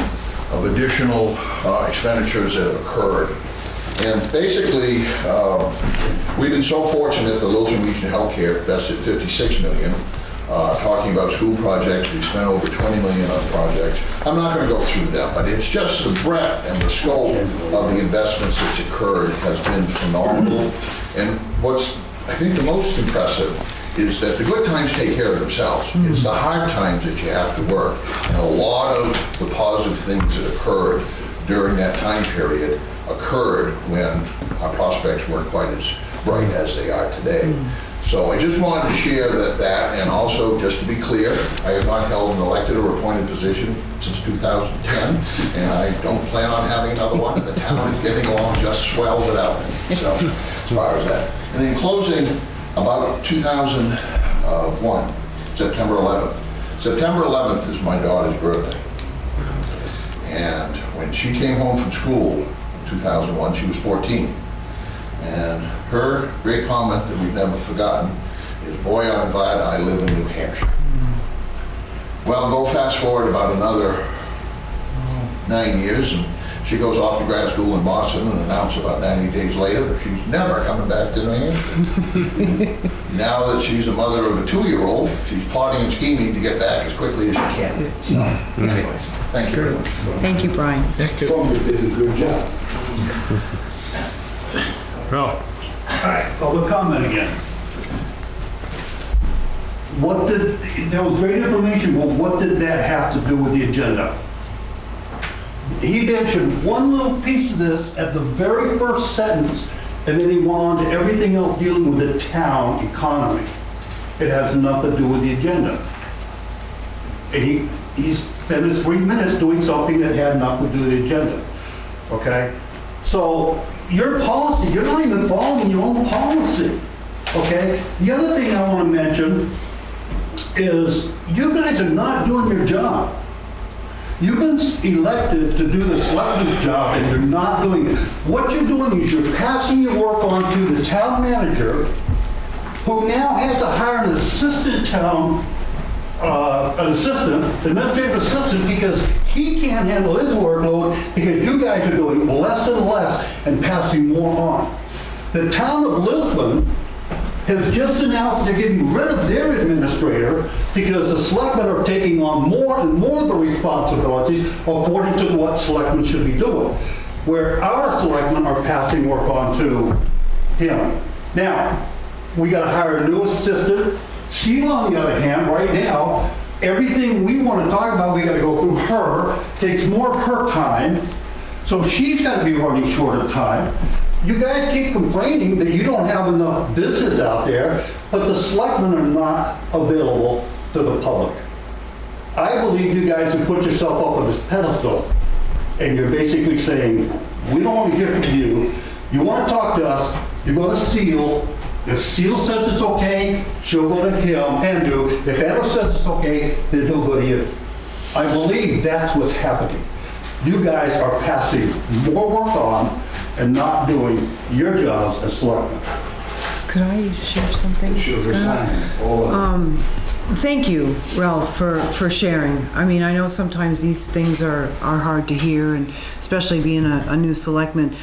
of additional expenditures that have occurred. And basically, we've been so fortunate that Littleton Regional Healthcare invested $56 million. Talking about school projects, we spent over $20 million on projects. I'm not going to go through them, but it's just the breadth and the scope of the investments that's occurred has been phenomenal. And what's, I think, the most impressive is that the good times take care of themselves. It's the hard times that you have to work. And a lot of the positive things that occurred during that time period occurred when our prospects weren't quite as bright as they are today. So I just wanted to share that, and also, just to be clear, I have not held an elected or appointed position since 2010, and I don't plan on having another one, and the town is getting along just swell without me, so, as far as that. And in closing, about 2001, September 11th. September 11th is my daughter's birthday. And when she came home from school in 2001, she was 14. And her great comment that we've never forgotten is, boy, I'm glad I live in New Hampshire. Well, go fast forward about another 9 years, and she goes off to grad school in Boston and announces about 90 days later that she's never coming back to New Hampshire. Now that she's a mother of a 2-year-old, she's plotting and scheming to get back as quickly as she can. So, anyways, thank you very much. Thank you, Brian. Thank you. Tom, you did a good job. Ralph? All right, public comment again. There was great information, but what did that have to do with the agenda? He mentioned one little piece of this at the very first sentence, And then he went on to everything else dealing with the town economy. It has nothing to do with the agenda. And he spent his 3 minutes doing something that had nothing to do with the agenda, okay? So your policy, you're not even following your own policy, okay? The other thing I want to mention is you guys are not doing your job. You've been elected to do the selectman's job and you're not doing it. What you're doing is you're passing your work on to the town manager, who now has to hire an administrative assistant, because he can't handle his workload because you guys are doing less and less and passing more on. The town of Lisbon has just announced they're getting rid of their administrator because the selectmen are taking on more and more of the responsibilities according to what selectmen should be doing, where our selectmen are passing work on to him. Now, we got to hire a new assistant. Sheila, on the other hand, right now, everything we want to talk about, we got to go through her, takes more of her time, so she's got to be running short of time. You guys keep complaining that you don't have enough business out there, but the selectmen are not available to the public. I believe you guys have put yourself up on this pedestal, and you're basically saying, we don't want to hear from you. You want to talk to us, you go to Seal. If Seal says it's okay, she'll go to him, Andrew. If Andrew says it's okay, then he'll go to you. I believe that's what's happening. You guys are passing more work on and not doing your jobs as selectmen. Could I share something? Should resign, all of it. Thank you, Ralph, for sharing. I mean, I know sometimes these things are hard to hear, and especially being a new selectman.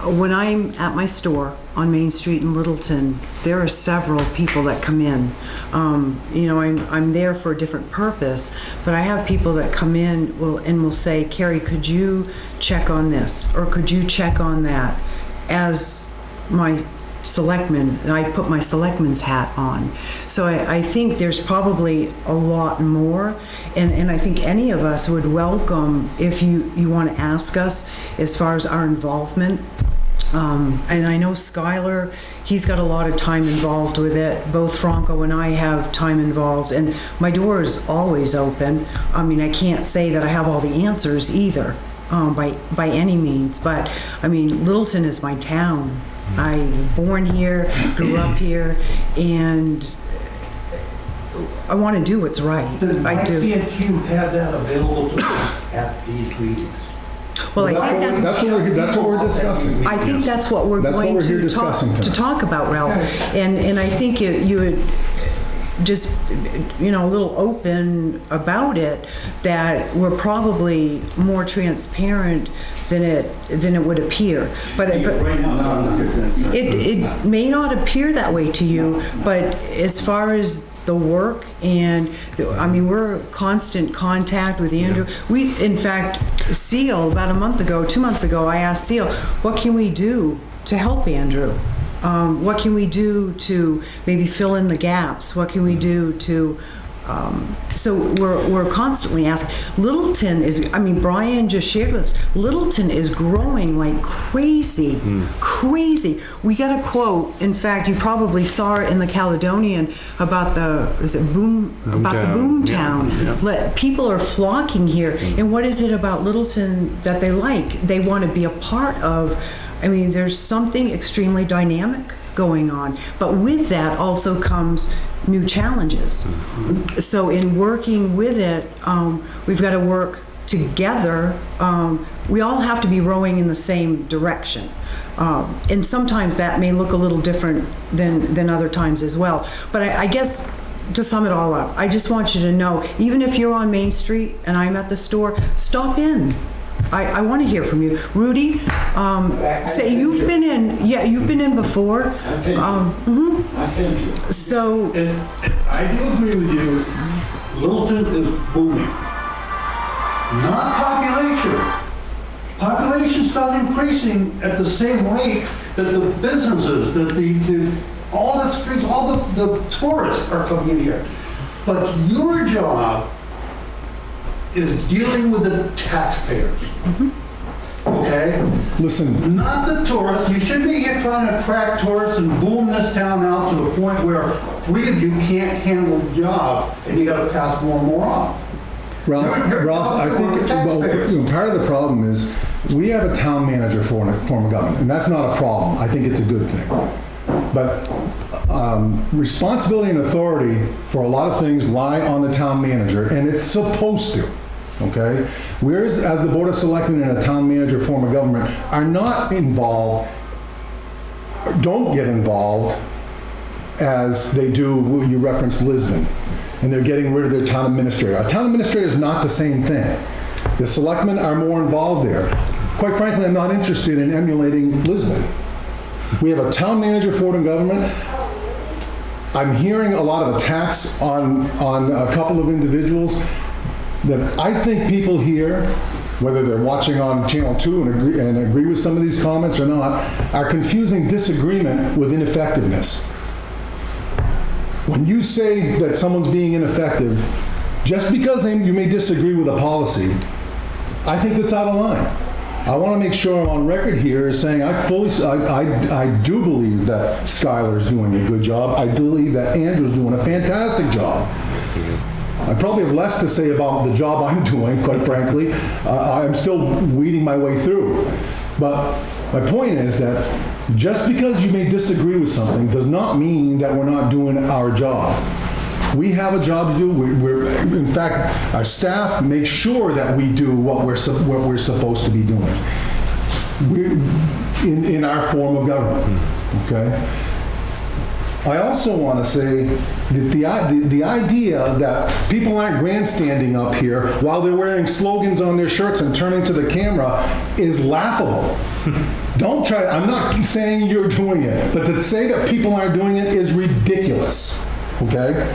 When I'm at my store on Main Street in Littleton, there are several people that come in. You know, I'm there for a different purpose, but I have people that come in will say, Carrie, could you check on this? Or could you check on that? As my selectman, I put my selectman's hat on. So I think there's probably a lot more, and I think any of us would welcome if you want to ask us as far as our involvement. And I know Skylar, he's got a lot of time involved with it. Both Franco and I have time involved, and my door is always open. I mean, I can't say that I have all the answers either, by any means, but I mean, Littleton is my town. I was born here, grew up here, and I want to do what's right. Then why I do. can't you have that available to us at these meetings? Well, I think That's what we're discussing. I think that's what we're That's what going we're here to discussing tonight. talk about, Ralph. And I think you would just, you know, a little open about it, that we're probably more transparent than it would appear. But Right now, it may not appear that way to you, but as far as the work and, I mean, we're in constant contact with Andrew. We, in fact, Seal, about 2 months ago, I asked Seal, what can we do to help Andrew? What can we do to maybe fill in the gaps? What can we do to, so we're constantly asking. Littleton is, I mean, Brian just shared with us, Littleton is growing like crazy, crazy. We got a quote, in fact, you probably saw it in the Caledonian about the Boomtown. People are flocking here. And what is it about Littleton that they like? They want to be a part of. I mean, there's something extremely dynamic going on. But with that also comes new challenges. So in working with it, we've got to work together. We all have to be rowing in the same direction. And sometimes that may look a little different than other times as well. But I guess to sum it all up, I just want you to know, even if you're on Main Street and I'm at the store, stop in. I want to hear from you. Rudy, say you've been in before. So, And I do agree with you, Littleton is booming. Not population. Population's not increasing at the same rate that the businesses, that all the streets, all the tourists are coming in here. But your job is dealing with the taxpayers. okay? Listen, Not the tourists. You shouldn't be here trying to attract tourists and boom this town out to the point where 3 of you can't handle the job and you gotta pass more and more off. Ralph, I think, well, part of the problem is, we have a town manager form of government, and that's not a problem. I think it's a good thing. But responsibility and authority for a lot of things lie on the town manager, and it's supposed to, okay? Whereas, as the Board of Selectmen and a town manager form of government are not involved, don't get involved as they do, you referenced Lisbon, and they're getting rid of their town administrator. A town administrator is not the same thing. The selectmen are more involved there. Quite frankly, I'm not interested in emulating Lisbon. We have a town manager form of government. I'm hearing a lot of attacks on a couple of individuals that I think people here, whether they're watching on Channel 2 and agree with some of these comments or not, are confusing disagreement with ineffectiveness. When you say that someone's being ineffective, just because you may disagree with a policy, I think that's out of line. I want to make sure I'm on record here as saying I do believe that Skylar's doing a good job. I believe that Andrew's doing a fantastic job. I probably have less to say about the job I'm doing, quite frankly. I'm still weeding my way through. But my point is that just because you may disagree with something does not mean that we're not doing our job. We have a job to do. In fact, our staff makes sure that we do what we're supposed to be doing. In our form of government, okay? I also want to say that the idea that people aren't grandstanding up here while they're wearing slogans on their shirts and turning to the camera is laughable. Don't try, I'm not saying you're doing it, but to say that people aren't doing it is ridiculous, okay?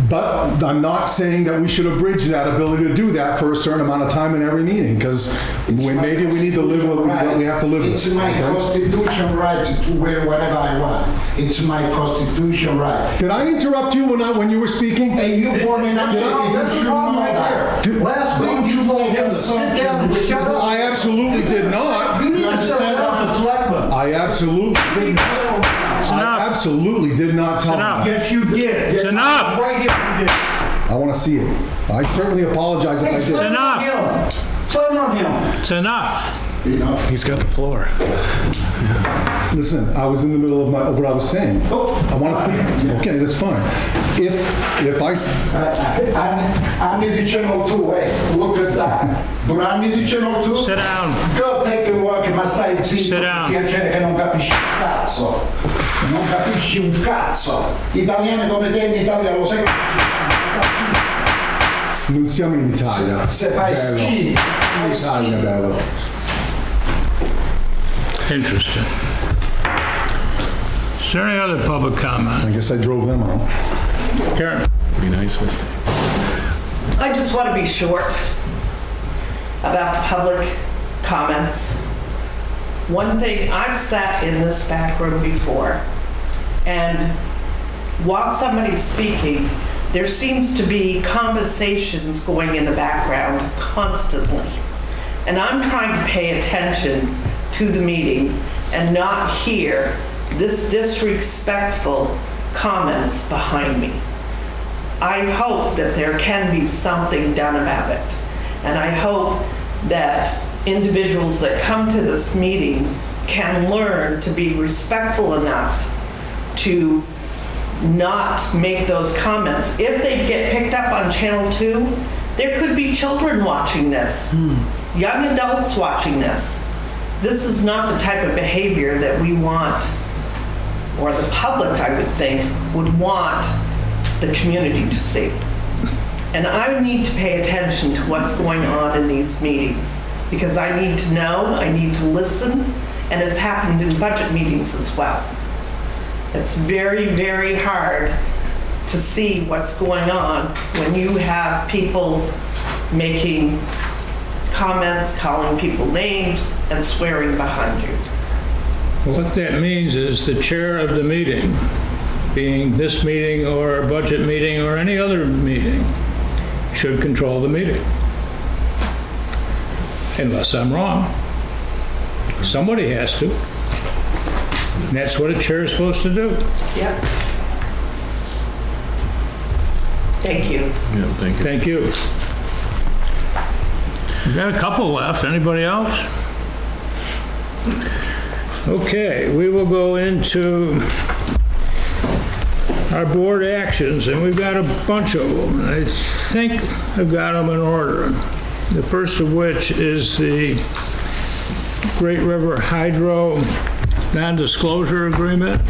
But I'm not saying that we should abridge that ability to do that for a certain amount of time in every meeting, because maybe we need to live with what we have to live with. It's my constitutional right to wear whatever I want. It's my constitutional right. Did I interrupt you when you were speaking? And you born in America, you should know that. Last week you told him to sit down and shut up. I absolutely did not. You need to sit down for selectmen. I absolutely did not. I absolutely did not tell enough. him. Yes, you did. It's enough. Right here you did. I want to see it. I certainly apologize if I It's did. enough. Slam on him. It's enough. He's got the floor. Listen, I was in the middle of what I was saying. I want to. Okay, that's fine. If I'm in the channel too, hey, look at that. But I'm in the channel too. Sit down. Go take a walk in my state. Sit down. Che non capisci un cazzo. Non capisci un cazzo. Italiano come te in Italia lo sai. non siamo in Italia. Se fai Bello. schifo. In Italia, bello. Interesting. Is there any other public comment? I guess I drove them out. Karen? Be nice, Misty. I just want to be short about the public comments. One thing, I've sat in this back room before, and while somebody's speaking, there seems to be conversations going in the background constantly. And I'm trying to pay attention to the meeting and not hear this disrespectful comments behind me. I hope that there can be something done about it. And I hope that individuals that come to this meeting can learn to be respectful enough to not make those comments. If they get picked up on Channel 2, there could be children watching this, young adults watching this. This is not the type of behavior that we want, or the public, I would think, would want the community to see. And I need to pay attention to what's going on in these meetings, because I need to know, I need to listen, and it's happened in budget meetings as well. It's very, very hard to see what's going on when you have people making comments, calling people names, and swearing behind you. What that means is the chair of the meeting, being this meeting or a budget meeting or any other meeting, should control the meeting. unless I'm wrong. Somebody has to. And that's what a chair is supposed to do. Yep. Thank you. Yeah, thank you. Thank you. We've got a couple left. Anybody else? Okay, we will go into our board actions, and we've got a bunch of them. I think I've got them in order. The first of which is the Great River Hydro non-disclosure agreement.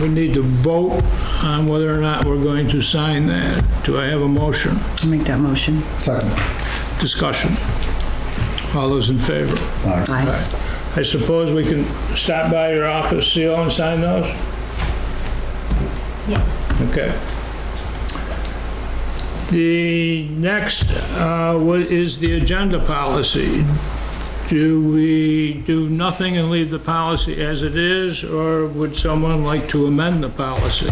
We need to vote on whether or not we're going to sign that. Do I have a motion? I'll make that motion. Second. Discussion. All those in favor? Aye. I suppose we can stop by your office, CO, and sign those? Yes. Okay. The next is the agenda policy. Do we do nothing and leave the policy as it is, or would someone like to amend the policy?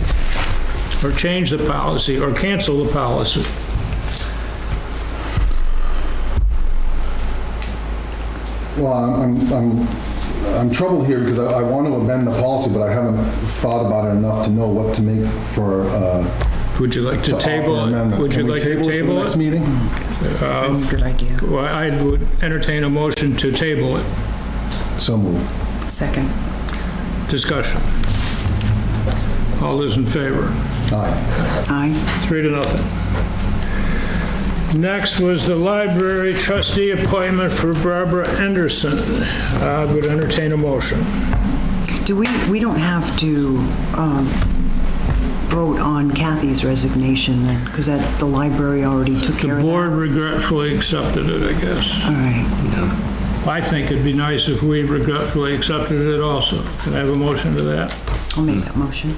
Or change the policy, or cancel the policy? Well, I'm troubled here because I want to amend the policy, but I haven't thought about it enough to know what to make for, Would you like to to offer table it? amendment. Would you Can we like to it for the table next it? meeting? That's a good idea. Well, I would entertain a motion to table it. So moved. Second. Discussion. All those in favor? Aye. Aye. 3-0. Next was the library trustee appointment for Barbara Anderson. I would entertain a motion. We don't have to vote on Kathy's resignation then, because the library already took The care of that? board regretfully accepted it, I guess. All right. I think it'd be nice if we regretfully accepted it also. Can I have a motion to that? I'll make that motion.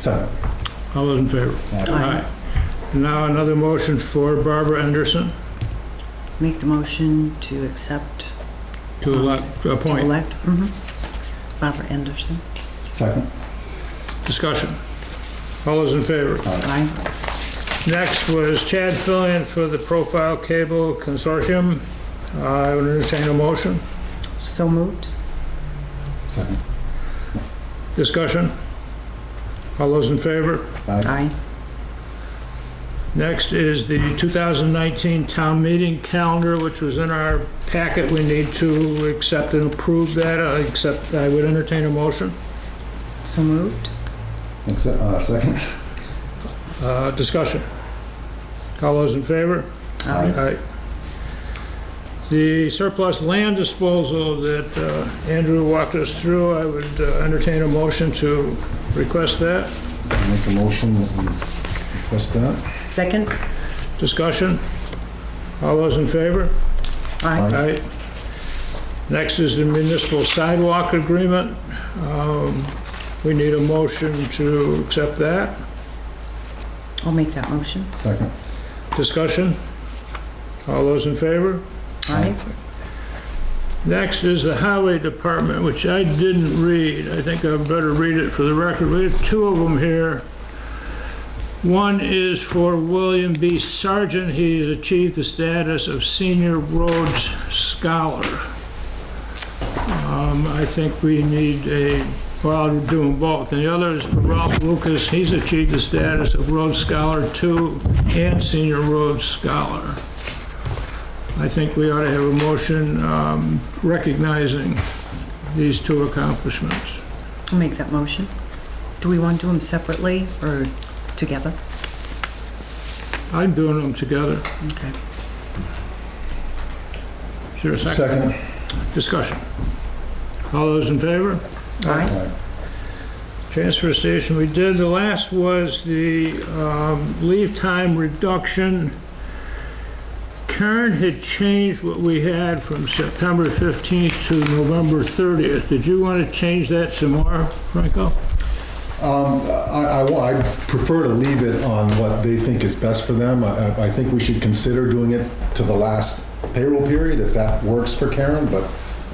Second. All those in favor? Aye. Now another motion for Barbara Anderson Make the motion to accept, to elect, to to appoint. elect Barbara Anderson. Second. Discussion. All those in favor? Aye. Next was Chad Fillion for the Profile Cable Consortium. I would entertain a motion. So moved. Second. Discussion. All those in favor? Aye. Next is the 2019 town meeting calendar, which was in our packet. We need to accept and approve that. I would entertain a motion. So moved. Second. Discussion. All those in favor? Aye. The surplus land disposal that Andrew walked us through, I would entertain a motion to request that. Make a motion that we request that. Second. Discussion. All those in favor? Aye. Aye. Next is the municipal sidewalk agreement. We need a motion to accept that. I'll make that motion. Second. Discussion. All those in favor? Aye. Next is the highway department, which I didn't read. I think I better read it for the record. We have two of them here. One is for William B. Sargent. He has achieved the status of Senior Roads Scholar. I think we need well, we're doing both. And the other is for Ralph Lucas. He's achieved the status of Road Scholar 2 and Senior Road Scholar. I think we ought to have a motion recognizing these two accomplishments. I'll make that motion. Do we want to do them separately or together? I'm doing them together. Okay. Is there a second? Second. Discussion. All those in favor? Aye. Transfer station we did. The last was the leave time reduction. Karen had changed what we had from September 15th to November 30th. Did you want to change that some more, Franco? I prefer to leave it on what they think is best for them. I think we should consider doing it to the last payroll period if that works for Karen, but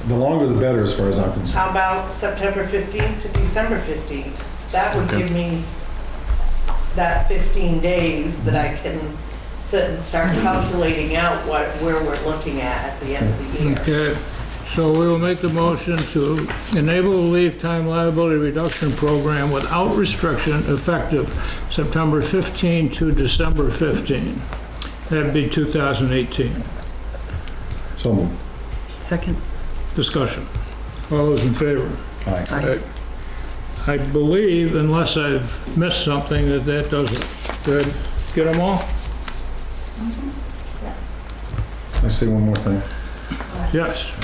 the longer the better as far as I'm concerned. How about September 15th to December 15th? That would give me that 15 days that I can sit and start calculating out where we're looking at the end of the year. Okay, so we will make the motion to enable the leave time liability reduction program without restriction effective September 15 to December 15. That'd be 2018. So moved. Second. Discussion. All those in favor? Aye. Aye. I believe, unless I've missed something, that does it. Good. Get them all? Can I say one more thing? Yes.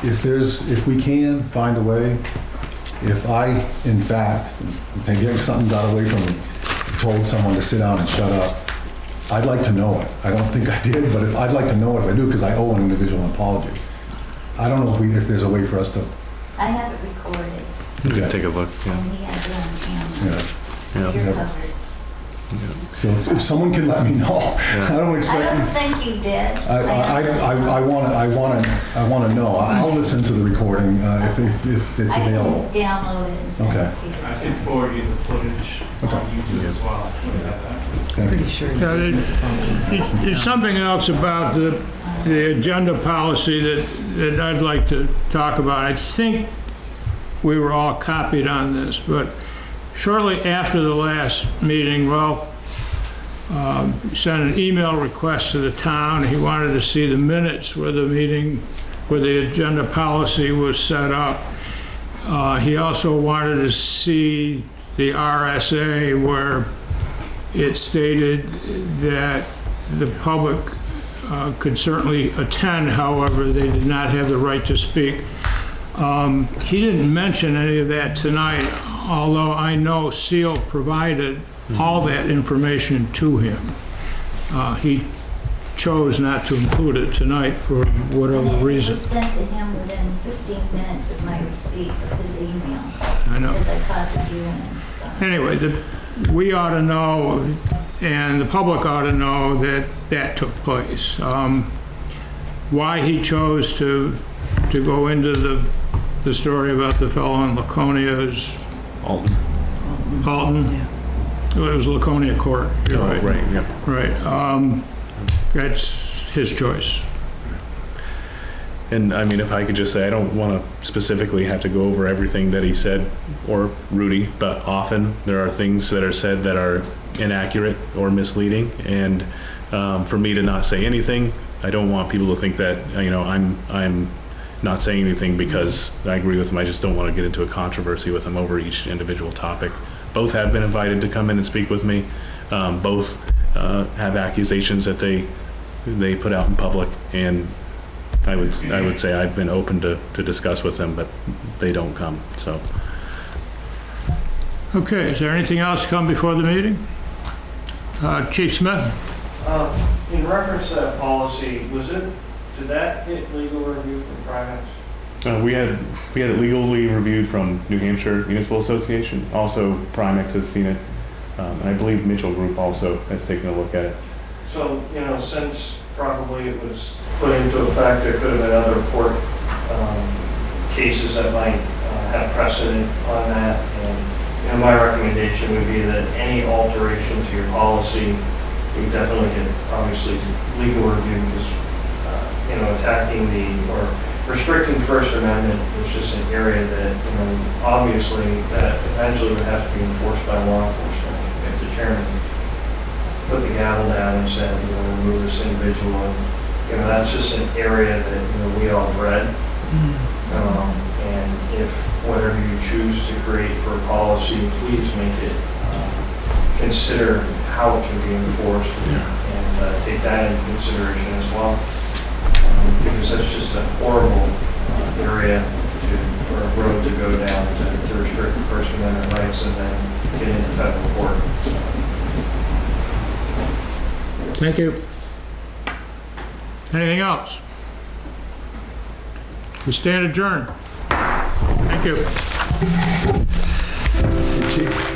If we can find a way, if I, in fact, and getting something got away from me, told someone to sit down and shut up, I'd like to know it. I don't think I did, but I'd like to know it if I do, because I owe an individual apology. I don't know if there's a way for us to, I have it recorded, You can take a look, yeah. and he has it on camera. yeah. Yeah. You're covered. So if someone can let me know, I don't I expect. don't think you did. I want to know. I'll listen to the recording if it's available. I can download it and send it to you. I can forward you the footage on YouTube as well. Thank you. Pretty sure. There's something else about the agenda policy that I'd like to talk about. I think we were all copied on this, but shortly after the last meeting, Ralph sent an email request to the town. He wanted to see the minutes where the meeting, where the agenda policy was set up. He also wanted to see the RSA where it stated that the public could certainly attend, however, they did not have the right to speak. He didn't mention any of that tonight, although I know Seal provided all that information to him. He chose not to include it tonight for whatever And reason. it was sent to him within 15 minutes of my receipt of his email, I know. because I copied you in it, so. Anyway, we ought to know, and the public ought to know that that took place. Why he chose to go into the story about the fellow in Laconia is Alton. Alton. Well, it was Laconia Court. You're Oh, right. right, yeah. Right. That's his choice. And I mean, if I could just say, I don't want to specifically have to go over everything that he said, or Rudy, but often there are things that are said that are inaccurate or misleading. And for me to not say anything, I don't want people to think that, I'm not saying anything because I agree with him. I just don't want to get into a controversy with him over each individual topic. Both have been invited to come in and speak with me. Both have accusations that they put out in public, and I would say I've been open to discuss with them, but they don't come, so. Okay, is there anything else come before the meeting? Chief Smith? In reference to that policy, did that get legal review from Primex? We had it legally reviewed from New Hampshire Municipal Association. Also, Primex has seen it, and I believe Mitchell Group also has taken a look at it. So, since probably it was put into effect, there could have been other court cases that might have precedent on that. And my recommendation would be that any alteration to your policy, we definitely get, obviously, legal review, because, attacking or restricting First Amendment is just an area that, obviously, that eventually would have to be enforced by law enforcement. If the chairman put the gavel down and said, remove this individual, and, that's just an area that, we all dread. And if whatever you choose to create for policy, please make it, consider how it can be enforced and take that into consideration as well. Because that's just a horrible area or a road to go down to restrict First Amendment rights and then get into federal court. Thank you. Anything else? We stand adjourned. Thank you. Chief?